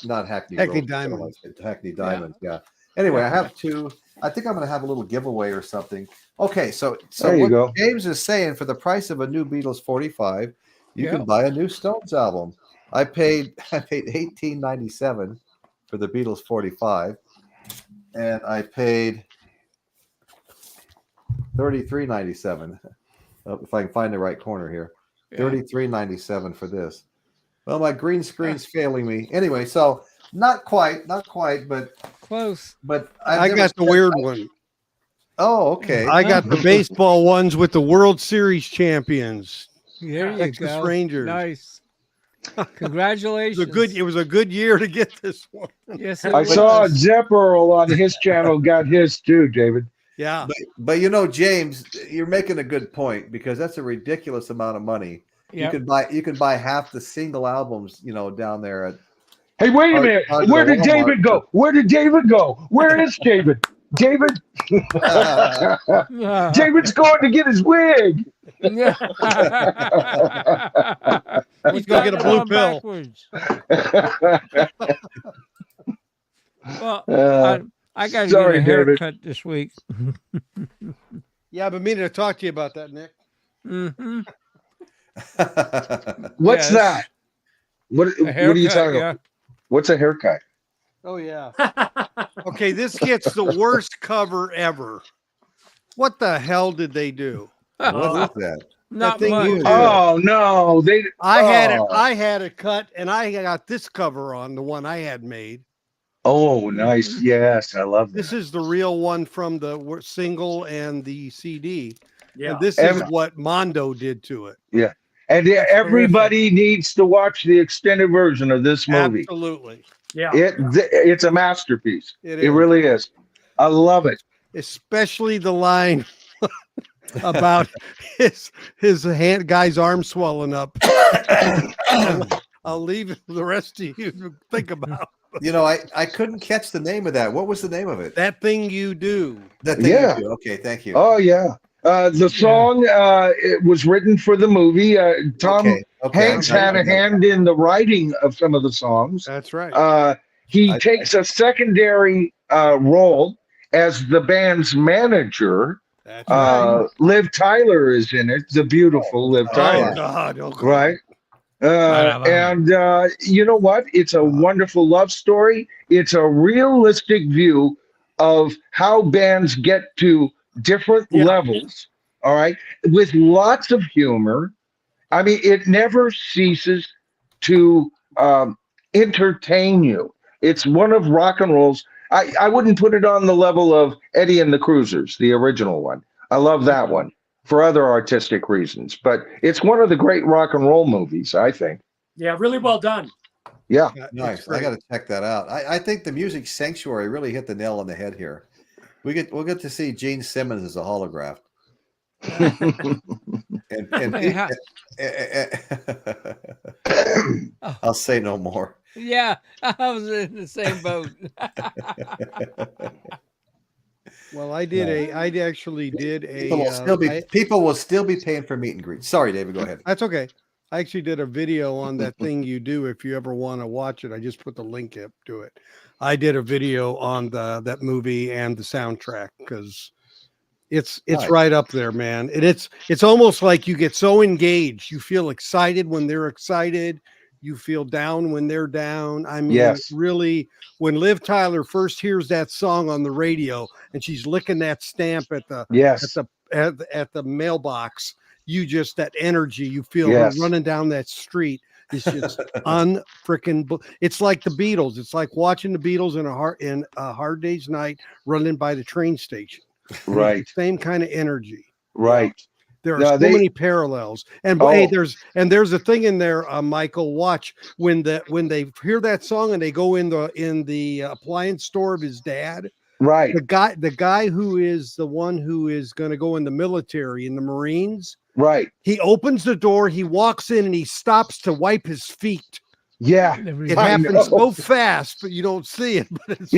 A: Not Hackney
E: Hackney
A: Roses.
E: Diamonds.
A: Hackney Diamonds, yeah. Anyway, I have 2. I think I'm going to have a little giveaway or something. Okay, so
B: There you
A: what
B: go.
A: James is saying, for the price of a new Beatles 45, you
C: Yeah.
A: can buy a new Stones album. I paid $18.97 for the Beatles 45, and I paid $33.97. If I can find the right corner here. $33.97 for this. Well, my green screen's failing me. Anyway, so not quite, but
C: close.
A: But
E: I got the weird one.
A: Oh, okay.
E: I got the baseball ones with the World Series champions.
C: There you
E: Texas
C: go.
E: Rangers.
C: Nice. Congratulations.
E: It was a good year to get this one.
C: Yes,
B: I saw Zep Earl on his channel got his too, David.
E: Yeah.
A: But James, you're making a good point, because that's a ridiculous amount of money.
C: Yep.
A: You can buy half the single albums, down there at
B: Hey, wait a minute. Where did David go? Where did David go? Where is David? David? David's going to get his wig.
E: He's going to get a blue pill.
C: Well, I got to get a haircut this week.
E: Yeah, I've been meaning to talk to you about that, Nick.
C: Mm-hmm.
B: What's that? What are you talking about? What's a haircut?
E: Oh, yeah. Okay, this gets the worst cover ever. What the hell did they do?
A: What is that?
C: Not
E: that
C: much.
B: Oh no!
E: I had it cut, and I got this cover on, the one I had made.
B: Oh, nice! Yes, I love
E: this.
B: This
E: is the real one from the single and the CD.
D: Yeah,
E: and this is what Mondo did to it.
B: Yeah, and everybody needs to watch the extended version of this movie.
E: Absolutely.
D: Yeah,
B: it's a masterpiece. It really is. I love it,
E: especially the line about his guy's arm swelling up. I'll leave the rest to you to think about.
A: I couldn't catch the name of that. What was the name of it?
E: That Thing You Do.
A: That Thing You Do. Okay, thank you.
B: Oh yeah. The song it was written for the movie. Tom Hanks had a hand in the writing of some of the songs.
E: That's right.
B: He takes a secondary role as the band's manager.
E: That's right.
B: Liv Tyler is in it. The beautiful Liv Tyler.
E: Oh, God. Okay.
B: Right. And you know what? It's a wonderful love story. It's a realistic view of how bands get to different levels. All right. With lots of humor. I mean, it never ceases to entertain you. It's one of rock and roll's. I wouldn't put it on the level of Eddie and the Cruisers, the original one. I love that one for other artistic reasons, but it's one of the great rock and roll movies, I think.
D: Yeah, really well done.
B: Yeah.
A: Nice. I got to check that out. I think the Music Sanctuary really hit the nail on the head here. We'll get to see Gene Simmons as a holograph. I'll say no more.
C: Yeah, I was in the same boat.
E: Well, I actually did a.
A: People will still be paying for meet and greet. Sorry, David, go ahead.
E: That's okay. I actually did a video on That Thing You Do. If you ever want to watch it, I just put the link up to it. I did a video on that movie and the soundtrack because it's right up there, man. And it's almost like you get so engaged. You feel excited when they're excited. You feel down when they're down. I mean, really, when Liv Tyler first hears that song on the radio and she's licking that stamp at the mailbox, you just, that energy you feel her running down that street. It's just unfreaking. It's like the Beatles. It's like watching the Beatles in a hard day's night running by the train station.
B: Right.
E: Same kind of energy.
B: Right.
E: There are so many parallels, and hey, there's a thing in there, Michael. Watch when they hear that song and they go in the appliance store of his dad.
B: Right.
E: The guy who is the one who is going to go in the military, in the Marines.
B: Right.
E: He opens the door, he walks in, and he stops to wipe his feet.
B: Yeah.
E: It happens so fast, but you don't see it. But it's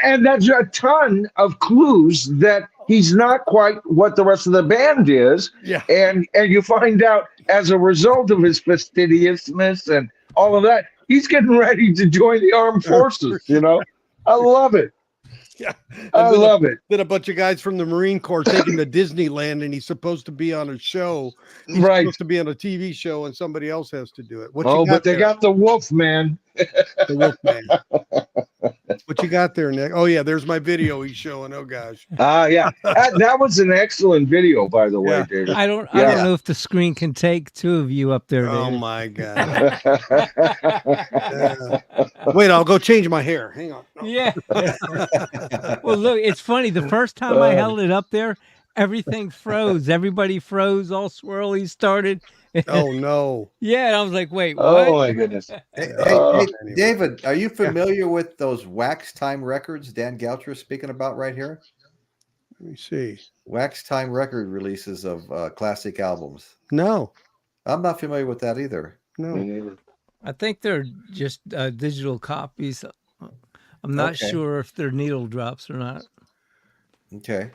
B: and that's a ton of clues that he's not quite what the rest of the band is.
E: Yeah.
B: And you find out as a result of his fastidiousness and all of that, he's getting ready to join the armed forces, I love it.
E: Yeah.
B: I love it.
E: Then a bunch of guys from the Marine Corps taking to Disneyland, and he's supposed to be on a show. He's supposed to be on a TV show, and somebody else has to do it.
B: But they got the Wolf Man.
E: The Wolf Man. What you got there, Nick? Oh yeah, there's my video he's showing. Oh gosh.
B: Yeah. That was an excellent video, by the way, David.
C: I don't know if the screen can take two of you up there, David.
E: Oh my God. Wait, I'll go change my hair. Hang on.
C: Yeah. Well, look, it's funny. The first time I held it up there, everything froze. Everybody froze. All swirly started.
E: Oh no.
C: Yeah, and I was like, wait, what?
B: Oh my goodness.
A: Hey, David, are you familiar with those Wax Time records Dan Goucher is speaking about right here?
E: Let me see.
A: Wax Time record releases of classic albums.
E: No.
A: I'm not familiar with that either.
E: No.
C: I think they're just digital copies. I'm not sure if they're needle drops or not.
A: Okay.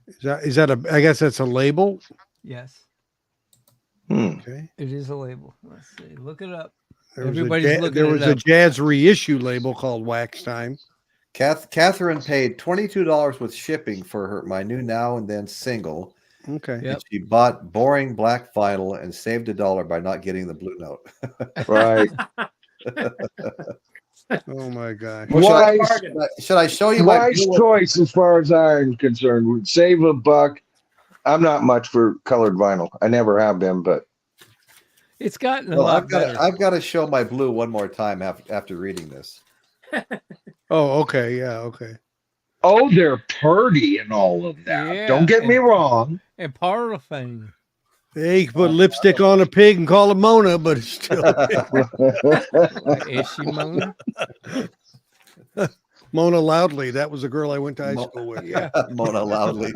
E: Is that I guess that's a label?
C: Yes.
E: Okay.
C: It is a label. Let's see. Look it up.
E: There was a jazz reissue label called Wax Time.
A: Catherine paid $22 with shipping for my new Now and Then single.
E: Okay.
C: Yep.
A: She bought boring black vinyl and saved $1 by not getting the blue note.
B: Right.
E: Oh my gosh.
A: Should I show you
B: wise choice as far as I'm concerned? Would save $1. I'm not much for colored vinyl. I never have been, but
C: it's gotten a lot better.
A: I've got to show my blue one more time after reading this.
E: Oh, okay. Yeah, okay.
B: Oh, they're pretty and all of that.
C: Yeah,
B: Don't get me wrong.
C: And parlophane.
E: Hey, you can put lipstick on a pig and call it Mona, but it's still
C: Is she Mona?
E: Mona Loudly. That was a girl I went to high school with.
C: Yeah.
A: Mona Loudly.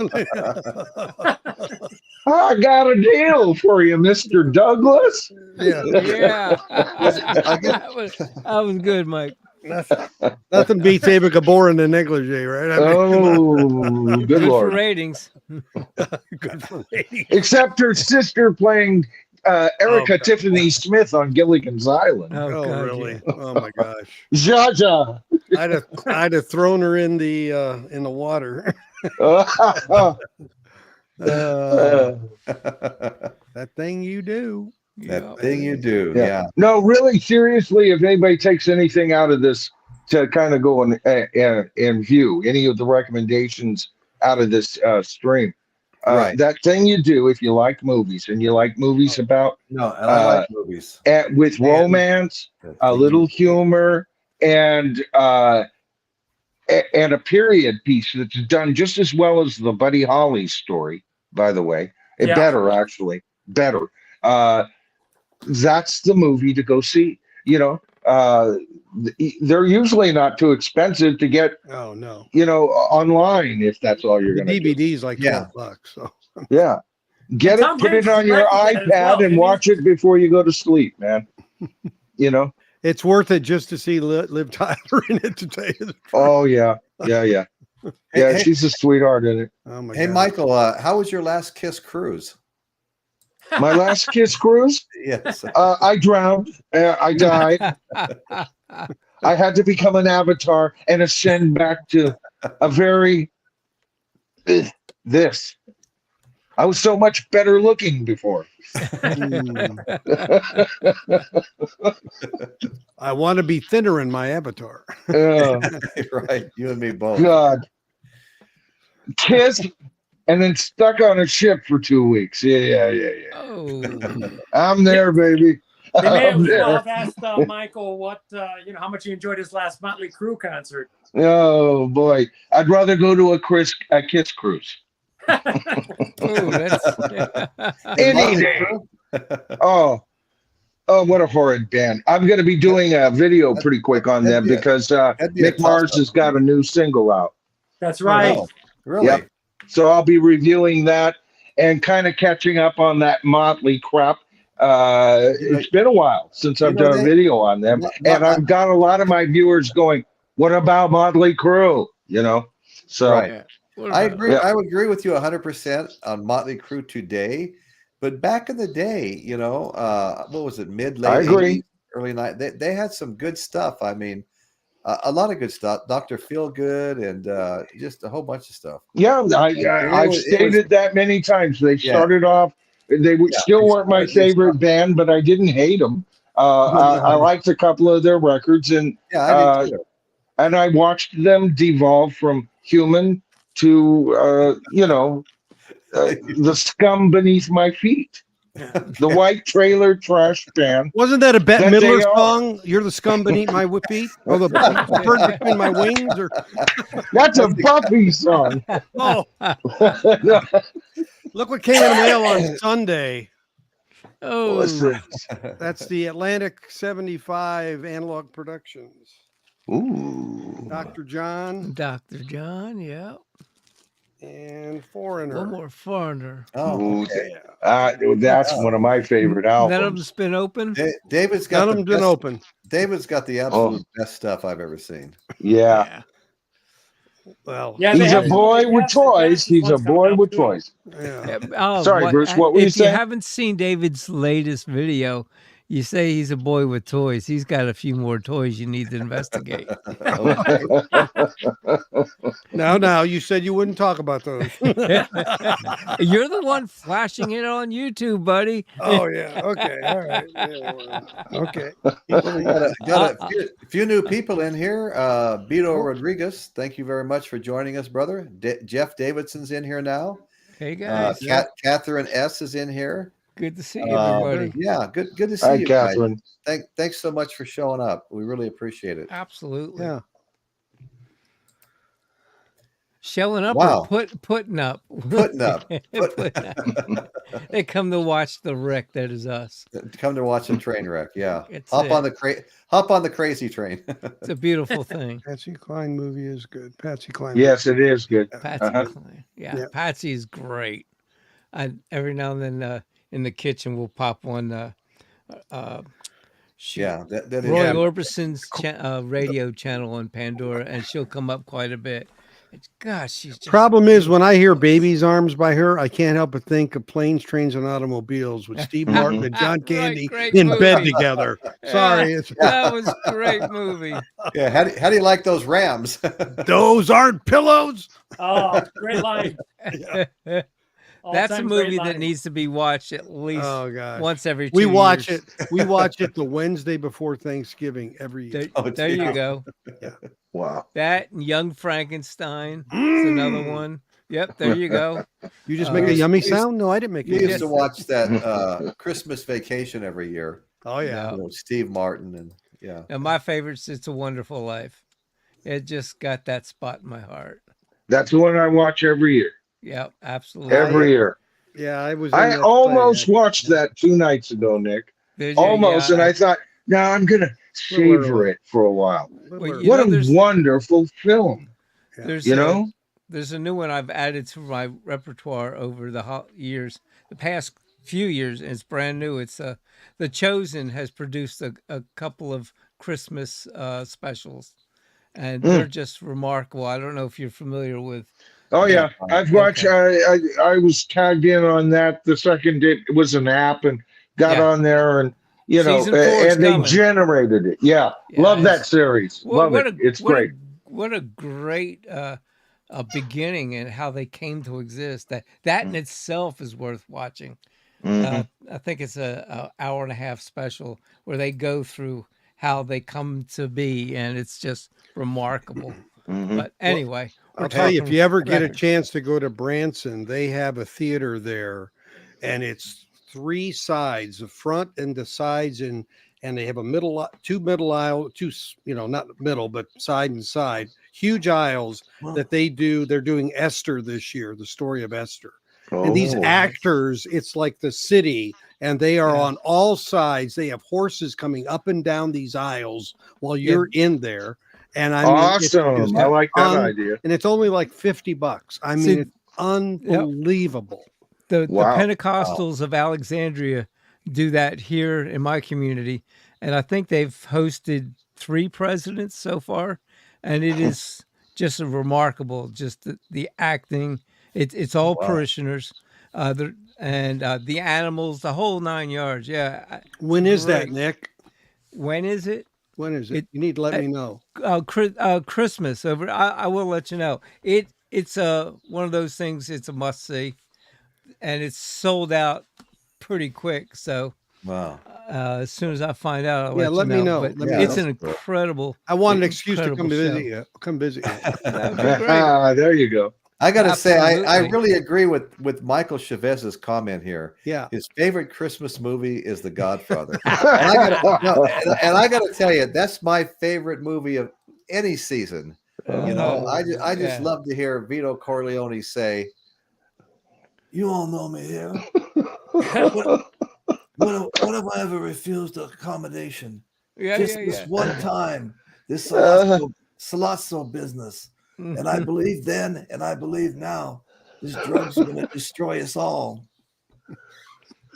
B: I got a deal for you, Mr. Douglas.
E: Yeah.
C: Yeah. That was good, Mike.
E: Nothing beats Ava Gabor in the negligee, right?
B: Good
C: Good
B: Lord.
C: for ratings.
E: Good for ratings.
B: Except her sister playing Erica Tiffany Smith on Gilligan's Island.
E: Oh,
C: God,
E: really?
C: yeah.
E: Oh my gosh.
B: Zsa.
E: I'd have thrown her in the water. That thing you do.
A: That thing you do.
B: Yeah.
A: Yeah.
B: No, really, seriously, if anybody takes anything out of this to kind of go and view any of the recommendations out of this stream,
A: Right.
B: that thing you do if you like movies and you like movies about
A: No, and I like movies.
B: with romance, a little humor, and a period piece that's done just as well as the Buddy Holly story, by the way. Better, actually. Better. That's the movie to go see. You know, they're usually not too expensive to get.
E: Oh no.
B: You know, online if that's all you're
E: The
B: going to do.
E: DVD's like $12. So
B: Yeah. Get it, put it on your iPad and watch it before you go to sleep, man. You know?
E: it's worth it just to see Liv Tyler in it, to tell you the truth.
B: Oh yeah. Yeah,
A: Hey,
B: she's a sweetheart in it.
E: Oh my
A: Hey,
E: God.
A: Michael, how was your last Kiss cruise?
B: My last Kiss cruise,
A: Yes.
B: I drowned. I died. I had to become an avatar and ascend back to a very this. I was so much better looking before.
E: I want to be thinner in my avatar.
A: Right. You and me both.
B: God. Kiss and then stuck on a ship for 2 weeks. Yeah.
C: Oh.
B: I'm there, baby.
D: They may
B: I'm
D: as
B: there.
D: well have asked Michael what how much he enjoyed his last Motley Crue concert.
B: Oh boy, I'd rather go to a Kiss cruise.
C: Ooh,
B: Any day. Oh, what a horrid band! I'm going to be doing a video pretty quick on them because Mick Mars has got a new single out.
D: That's right.
A: Oh, really?
B: Yep. So I'll be reviewing that and kind of catching up on that Motley crap. It's been a while since I've done a video on them, and I've got a lot of my viewers going, "What about Motley Crue?" You know, so
A: Right. I agree. I would agree with you 100% on Motley Crue today, but back in the day, what was it, late
B: I agree.
A: 80s, early 90s? They had some good stuff. I mean, a lot of good stuff. Dr. Feelgood and just a whole bunch of stuff.
B: Yeah, I've stated that many times. They started off. They still weren't my favorite band, but I didn't hate them. I liked a couple of their records, and
A: I did too.
B: And I watched them devolve from human to the scum beneath my feet. The white trailer trash can.
E: Wasn't that a Bette
B: That
E: Midler
B: they are.
E: song? You're the scum beneath my feet, or the bird between my wings, or
B: That's a Buffy song.
E: oh, look what came in the mail on Sunday.
C: Oh,
B: Listen.
E: That's the Atlantic 75 Analog Productions.
B: Ooh.
E: Dr. John
C: Dr. John, yeah.
E: and Foreigner.
C: One more foreigner.
A: Oh, okay.
B: That's one of my favorite albums.
C: None of them's been open.
A: David's got
E: None of them been open.
A: David's got the absolute best stuff I've ever seen.
B: Yeah.
E: Well,
D: Yeah,
B: He's a boy with toys. He's a boy with toys.
E: yeah.
C: Oh,
B: Sorry, Bruce, what were you
C: if you
B: saying?
C: haven't seen David's latest video, you say he's a boy with toys. He's got a few more toys you need to investigate.
E: Now, you said you wouldn't talk about those.
C: You're the one flashing it on YouTube, buddy.
E: Oh, yeah. Okay. All right. Yeah, well, okay.
A: We got a few new people in here. Beto Rodriguez, thank you very much for joining us, brother. Jeff Davidson's in here now.
C: Hey, guys.
A: Catherine S. is in here.
C: Good to see everybody.
A: Yeah, good to see
B: Hi,
A: you,
B: Catherine.
A: guys. Thanks so much for showing up. We really appreciate it.
C: Absolutely.
E: Yeah.
C: Showing up
A: Wow.
C: or putting up?
A: Putting up.
C: Putting up. They come to watch the wreck that is us.
A: Come to watch a train wreck. Yeah,
C: It's
A: hop
C: it.
A: on the crazy train.
C: It's a beautiful thing.
E: Patsy Cline movie is good. Patsy Cline.
B: Yes, it is good.
C: Patsy Cline. Yeah, Patsy is great. Every now and then in the kitchen we'll pop one.
A: Yeah, that is
C: Roy Orbison's radio channel on Pandora, and she'll come up quite a bit. Gosh, she's just
E: Problem is, when I hear Baby's Arms by her, I can't help but think of Planes, Trains, and Automobiles with Steve Martin and John Candy
C: great
E: in
C: movie.
E: bed together. Sorry.
C: That was a great movie.
A: Yeah, how do you like those Rams?
E: Those aren't pillows.
D: Oh, great line.
C: That's a
D: All-time
C: movie
D: great
C: that
D: line.
C: needs to be watched at least once every 2
E: We
C: years.
E: watch it. We watch it the Wednesday before Thanksgiving every year.
C: There you go.
B: Wow.
C: That and Young Frankenstein is another one. Yep, there you go.
E: You just make a yummy sound? No, I didn't make
A: We
E: it.
A: used to watch that Christmas Vacation every year.
E: Oh yeah.
A: You know, Steve Martin and yeah.
C: And my favorite's It's a Wonderful Life. It just got that spot in my heart.
B: That's the one I watch every year.
C: Yep, absolutely.
B: Every year.
E: Yeah,
B: I almost watched that 2 nights ago, Nick. Almost, and I thought, no, I'm gonna savor it for a while. What a wonderful film!
C: There's there's a new one I've added to my repertoire over the years, the past few years, and it's brand new. It's The Chosen has produced a couple of Christmas specials, and they're just remarkable. I don't know if you're familiar with.
B: Oh yeah, I've watched. I was tagged in on that the second it was an app and got on there, and and they generated it. Yeah, love that series. Love it. It's great.
C: What a great beginning and how they came to exist. That in itself is worth watching. I think it's a hour and a half special where they go through how they come to be, and it's just remarkable. But anyway.
E: I'll tell you, if you ever get a chance to go to Branson, they have a theater there, and it's 3 sides, the front and the sides, and they have a two middle aisle, not middle, but side and side, huge aisles that they're doing Esther this year, the story of Esther. And these actors, it's like the city, and they are on all sides. They have horses coming up and down these aisles while you're in there. And I mean,
B: awesome. I like that idea.
E: And it's only like $50. I mean, it's unbelievable.
C: The Pentecostals of Alexandria do that here in my community. And I think they've hosted 3 presidents so far. And it is just remarkable, just the acting. It's all parishioners. The animals, the whole 9 yards. Yeah.
E: When is that, Nick?
C: When is it?
E: When is it? You need to let me know.
C: Christmas over. I will let you know. It's one of those things. It's a must see, and it's sold out pretty quick. So
A: wow.
C: As soon as I find out, I'll
E: let me know.
C: But
E: Let me
C: it's
E: know.
C: an incredible.
E: I want an excuse to
C: incredible
E: come
C: show.
E: visit you. Come visit you.
C: That would be great.
B: There you go.
A: I got to say, I
C: Absolutely.
A: really agree with Michael Chavez's comment here.
E: Yeah.
A: His favorite Christmas movie is The Godfather. And I got to tell you, that's my favorite movie of any season. You know, I just love to hear Vito Corleone say, "You all know me here. When have I ever refused accommodation? This one time, this Salazzo business. And I believe then, and I believe now, this drug's going to destroy us all."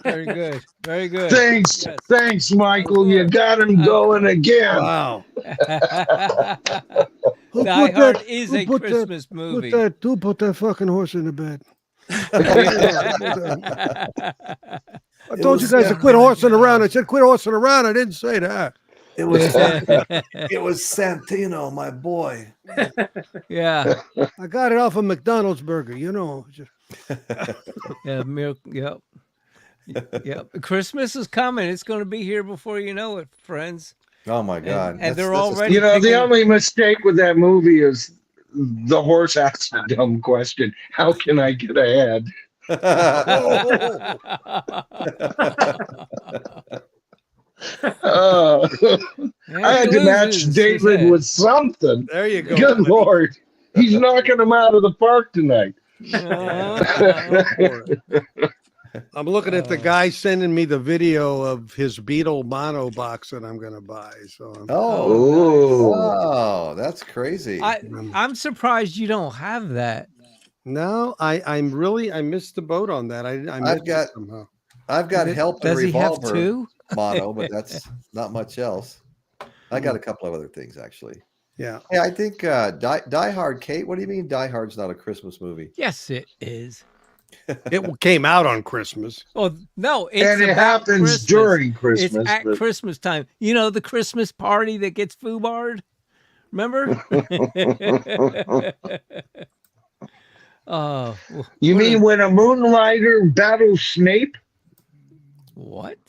C: Very good. Very good.
B: Thanks.
C: Yes.
B: Thanks, Michael. You got him going again.
E: Wow.
C: Die Hard is a Christmas movie.
E: Put that fucking horse in the bed. I told you guys to quit horsing around. I said quit horsing around. I didn't say that.
A: It was Santino, my boy.
C: Yeah.
E: I got it off of McDonald's burger, you know.
C: Yeah, milk. Yep. Yep. Christmas is coming. It's going to be here before you know it, friends.
A: Oh my God!
C: And they're already.
B: You know, the only mistake with that movie is the horse asks a dumb question. How can I get ahead? I had to match David with something.
E: There you go.
B: Good Lord. He's knocking him out of the park tonight.
E: I'm looking at the guy sending me the video of his Beatle mono box that I'm going to buy. So
A: oh, that's crazy.
C: I'm surprised you don't have that.
E: No, I missed the boat on that.
A: I've got Help the
C: Does he have
A: Revolver
C: two?
A: mono, but that's not much else. I got a couple of other things actually.
E: Yeah.
A: Hey, I think Die Hard, Kate. What do you mean Die Hard's not a Christmas movie?
C: Yes, it is.
E: It came out on Christmas.
C: Oh no! It's
B: and it
C: about
B: happens
C: Christmas.
B: during Christmas.
C: It's at Christmas time. You know, the Christmas party that gets foobarred. Remember? Oh,
B: you mean when a moonlighter battles Snape?
C: What?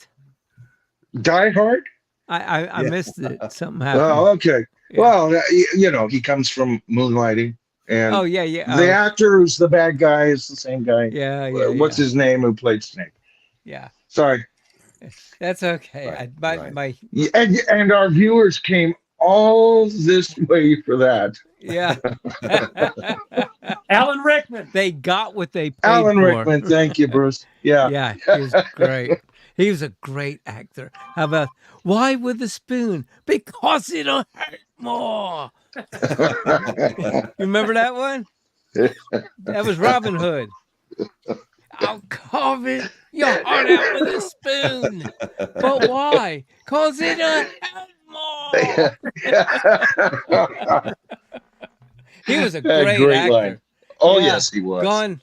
B: Die Hard?
C: I missed it. Something happened.
B: Oh, okay.
C: Yeah.
B: Well, you know, he comes from moonlighting. And
C: oh yeah.
B: the actor who's the bad guy is the same guy.
C: Yeah.
B: What's his name who played Snape?
C: Yeah.
B: Sorry.
C: That's okay.
B: Right. And our viewers came all this way for that.
C: Yeah.
D: Alan Rickman.
C: They got what they paid
B: Alan
C: for.
B: Rickman. Thank you, Bruce. Yeah.
C: Yeah. He was great. He was a great actor. How about why with a spoon? Because it'll hurt more. You remember that one? That was Robin Hood. I'll carve your heart out with a spoon. But why? Because it'll hurt more. He was a great actor.
B: Line. Oh, yeah. Yes, he was.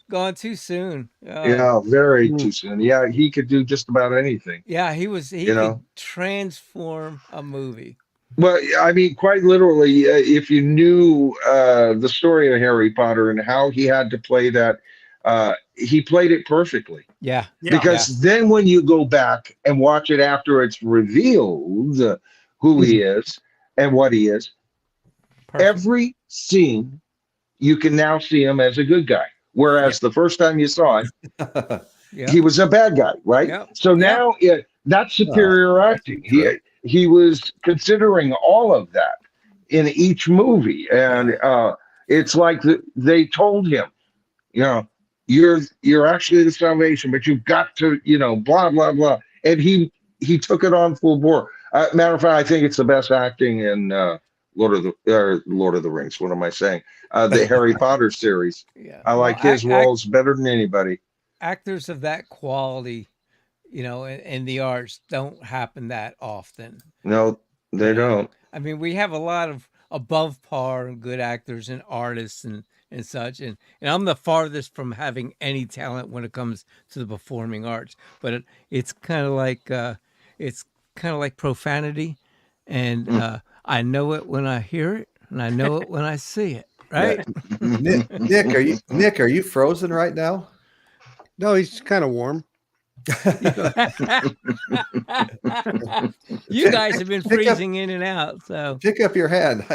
C: Gone too soon.
B: Yeah, very too soon. Yeah, he could do just about anything.
C: Yeah, he could transform a movie.
B: Well, I mean, quite literally, if you knew the story of Harry Potter and how he had to play that, he played it perfectly.
C: Yeah.
B: Because then when you go back and watch it after it's revealed who he is and what he is, every scene, you can now see him as a good guy. Whereas the first time you saw it, he was a bad guy, right?
C: Yep.
B: So now that's superior acting. He was considering all of that in each movie. And it's like they told him, you know, you're actually the salvation, but you've got to, you know, blah, blah, blah. And he took it on full bore. Matter of fact, I think it's the best acting in Lord of the Rings. What am I saying? The Harry Potter series. Yeah. I like his roles better than anybody.
C: Actors of that quality, you know, in the arts don't happen that often.
B: No, they don't.
C: I mean, we have a lot of above par and good actors and artists and such. And I'm the farthest from having any talent when it comes to the performing arts. But it's kind of like profanity, and I know it when I hear it, and I know it when I see it. Right,
A: Nick, are you frozen right now?
E: No, he's kind of warm.
C: You guys have been freezing in and out, so
A: pick up your hand.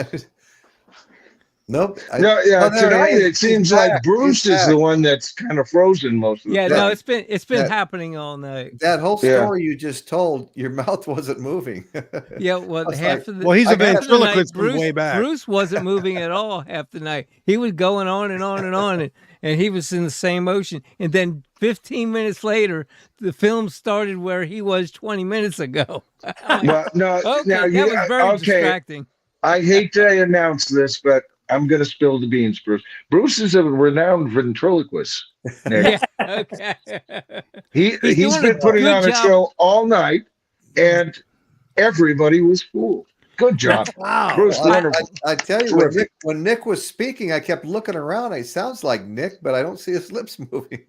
A: Nope.
B: Tonight it seems like Bruce is the one that's kind of frozen most of the time.
C: No, it's been happening all night.
A: That whole story you just told, your mouth wasn't moving.
C: Yeah, well,
E: he's a ventriloquist from way back.
C: Bruce wasn't moving at all half the night. He was going on and on and on, and he was in the same motion. And then 15 minutes later, the film started where he was 20 minutes ago.
B: That was
C: very distracting.
B: I hate to announce this, but I'm going to spill the beans, Bruce. Bruce is a renowned ventriloquist.
C: Yeah, okay.
B: He's been putting on a show all night, and everybody was fooled. Good job.
C: Wow.
B: Bruce, wonderful.
A: I tell you, when Nick was speaking, I kept looking around. It sounds like Nick, but I don't see his lips moving.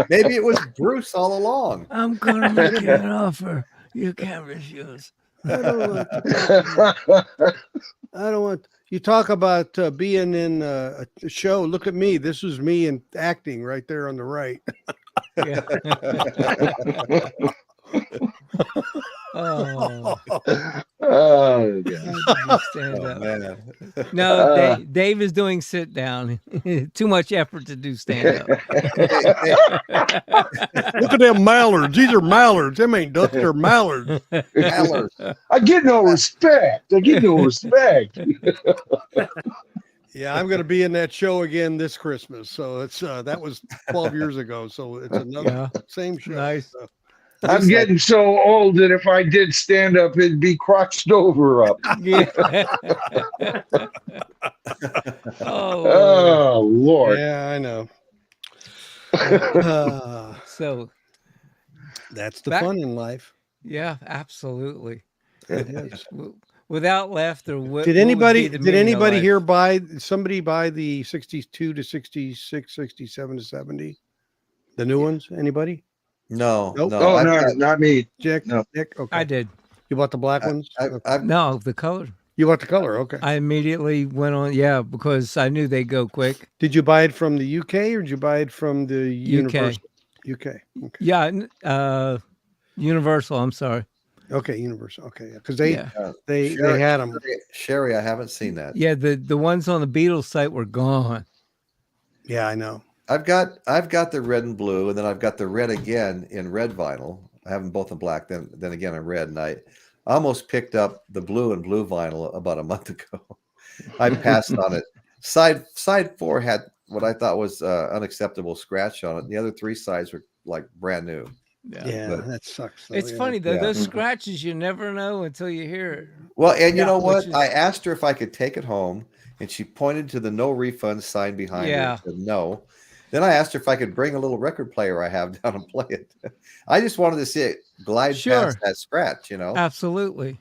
A: Maybe it was Bruce all along.
C: I'm going to make you an offer you can't refuse.
E: I don't want. You talk about being in a show. Look at me. This was me in acting right there on the right.
C: Yeah.
B: Oh, God.
C: Stand up.
A: Man.
C: No, Dave is doing sit down. Too much effort to do stand up.
E: Look at them mallards. These are mallards. Them ain't ducks. They're mallards.
B: I get no respect.
E: Yeah, I'm going to be in that show again this Christmas. So it's that was 12 years ago. So it's another same show.
C: Nice.
E: So.
B: I'm getting so old that if I did stand up, it'd be crotched over up. Oh, Lord.
E: Yeah, I know.
C: So
E: that's the fun in life.
C: Yeah, absolutely. Without laughter,
E: did anybody here buy the 62 to 66, 67 to 70? The new ones? Anybody?
A: No,
B: nope. No, not me.
E: Jack,
B: no.
E: Nick. Okay.
C: I did.
E: You bought the black ones?
C: No, the color.
E: You bought the color. Okay.
C: I immediately went on, because I knew they'd go quick.
E: Did you buy it from the UK or did you buy it from the Universal? UK. Okay.
C: Yeah, Universal. I'm sorry.
E: Okay, Universal. Okay, because they had them.
A: Sherry, I haven't seen that.
C: Yeah, the ones on the Beatles site were gone.
E: Yeah, I know.
A: I've got the red and blue, and then I've got the red again in red vinyl. I have them both in black, then again in red. And I almost picked up the blue and blue vinyl about a month ago. I passed on it. Side 4 had what I thought was unacceptable scratch on it. The other 3 sides were like brand new.
E: Yeah, that sucks.
C: It's funny though; those scratches you never know until you hear it.
A: Well, and you know what? I asked her if I could take it home, and she pointed to the no refund sign behind her and said no. Then I asked her if I could bring a little record player I have down and play it. I just wanted to see it glide past that scratch,
C: Absolutely.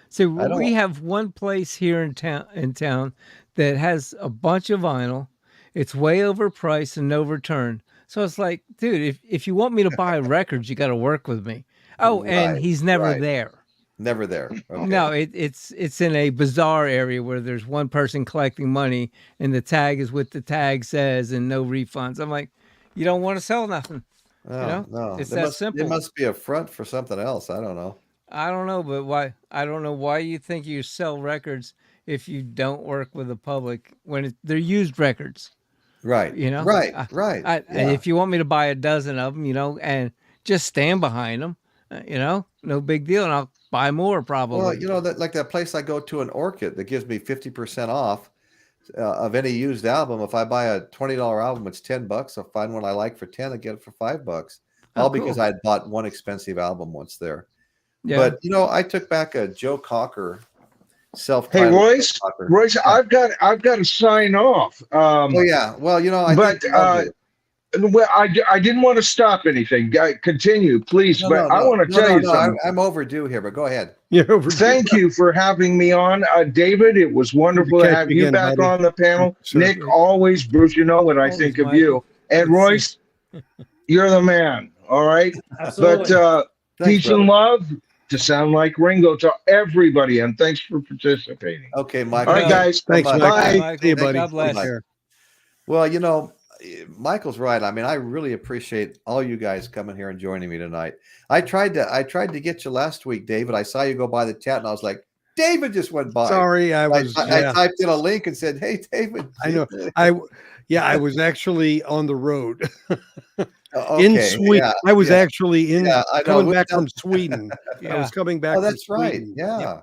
C: So we have one place here in town that has a bunch of vinyl. It's way overpriced and no return. So it's like, dude, if you want me to buy records, you got to work with me. Oh, and he's never there.
A: Never there. Okay.
C: No, it's in a bizarre area where there's one person collecting money and the tag is what the tag says and no refunds. I'm like, you don't want to sell nothing.
A: No.
C: It's that simple.
A: It must be a front for something else. I don't know.
C: I don't know, but why? I don't know why you think you sell records if you don't work with the public when they're used records.
A: Right. Right.
C: And if you want me to buy a dozen of them, and just stand behind them, no big deal. And I'll buy more probably.
A: Well, like that place I go to in Orchid that gives me 50% off of any used album. If I buy a $20 album, it's $10. I'll find one I like for 10 and get it for $5. All because I had bought one expensive album once there. Yeah. But I took back a Joe Cocker self-titled.
B: Hey, Royce, I've got to sign off. I didn't want to stop anything. Continue, please. I want to tell you something.
A: I'm overdue here, but go ahead.
E: You're overdue.
B: Thank you for having me on, David. It was wonderful to have you back on the panel. Sure. Nick, always, Bruce. You know what I think of you. And Royce, you're the man. All right.
D: Absolutely.
B: But peace and love. To sound like Ringo to everybody, and thanks for participating.
A: Okay, Mike.
B: All right, guys.
E: Thanks,
B: Bye.
E: Hey, buddy.
C: God bless.
A: Well, Michael's right. I mean, I really appreciate all you guys coming here and joining me tonight. I tried to get you last week, David. I saw you go by the chat, and I was like, David just went by.
E: Sorry, I
A: typed in a link and said, "Hey, David."
E: I know. I was actually on the road
A: Okay,
E: in Sweden.
A: yeah,
E: I was
A: yeah,
E: actually
A: yeah, I know.
E: coming back from Sweden.
C: Yeah.
E: I was coming back.
A: Oh,
E: from
A: that's right.
E: Sweden.
A: Yeah.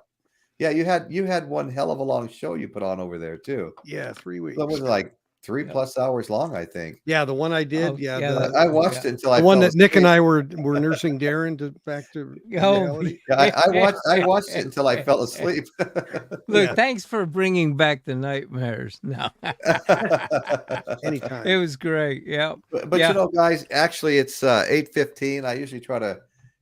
A: Yeah, you had one hell of a long show you put on over there too.
E: Yeah, 3 weeks.
A: That was like 3+ hours long, I think.
E: Yeah, the one I did.
C: Oh,
E: yeah,
C: yeah,
A: I watched it until I
E: the one
A: fell
E: that Nick and
A: asleep.
E: I were nursing Darren back to reality.
A: Yeah, I watched it until I fell asleep.
C: Look, thanks for bringing back the nightmares. No,
E: Anytime.
C: it was great. Yeah,
A: But you know, guys, actually it's 8:15. I usually try to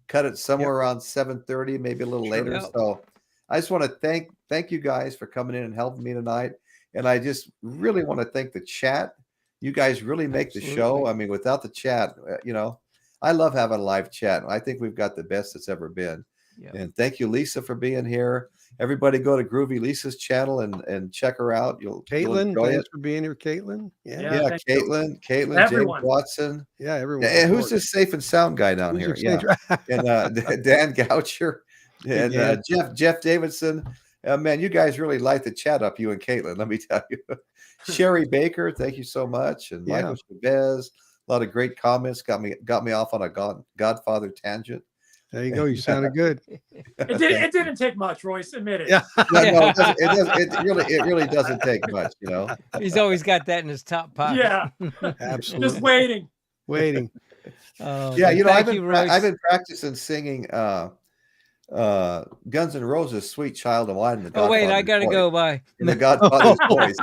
A: cut it somewhere around 7:30, maybe a little later.
C: Yep.
A: So I just want to thank you guys for coming in and helping me tonight. And I just really want to thank the chat. You guys really make the show. I mean, without the chat, you know, I love having a live chat. I think we've got the best that's ever been.
C: Yep.
A: And thank you, Lisa, for being here. Everybody go to Groovy Lisa's channel and check her out. You'll
E: Caitlin,
A: enjoy
E: thanks
A: it.
E: for being here, Caitlin.
D: Yeah. Thank you.
A: Caitlin, James
D: Everyone.
A: Watson.
E: Yeah, everyone.
A: And
E: of
A: who's
E: course.
A: this safe and sound guy down
E: Who's
A: here?
E: your
A: Yeah. And Dan Goucher and Jeff Davidson. Man, you guys really light the chat up, you and Caitlin, let me tell you. Sherry Baker, thank you so much. And Michael Chavez, a lot of great comments, got me off on a Godfather tangent.
E: There you go. You sounded good.
D: It didn't take much, Royce. Admit it.
E: Yeah.
A: No, it really doesn't take much, you know.
C: he's always got that in his top pocket.
D: Yeah.
E: Absolutely.
D: Just waiting.
E: Waiting.
A: Yeah, you know,
C: thank you, Royce.
A: I've been practicing singing Guns N' Roses' "Sweet Child of Mine."
C: Oh wait, I gotta go. Bye.
A: In the Godfather's voice.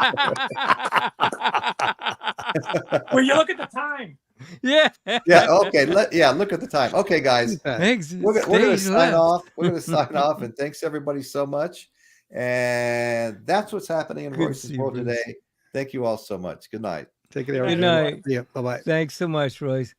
D: Well, you look at the time.
C: Yeah.
A: Yeah. Okay. Look at the time. Okay, guys.
C: Thanks.
A: We're going to
C: Stage
A: sign
C: left.
A: off. We're going to sign off, and thanks everybody so much. And that's what's happening in
C: Good to
A: Royce's
C: see you,
A: world
C: Bruce.
A: today. Thank you all so much. Good night.
E: Take it.
C: Good night.
E: Yeah. Bye bye.
C: Thanks so much, Royce.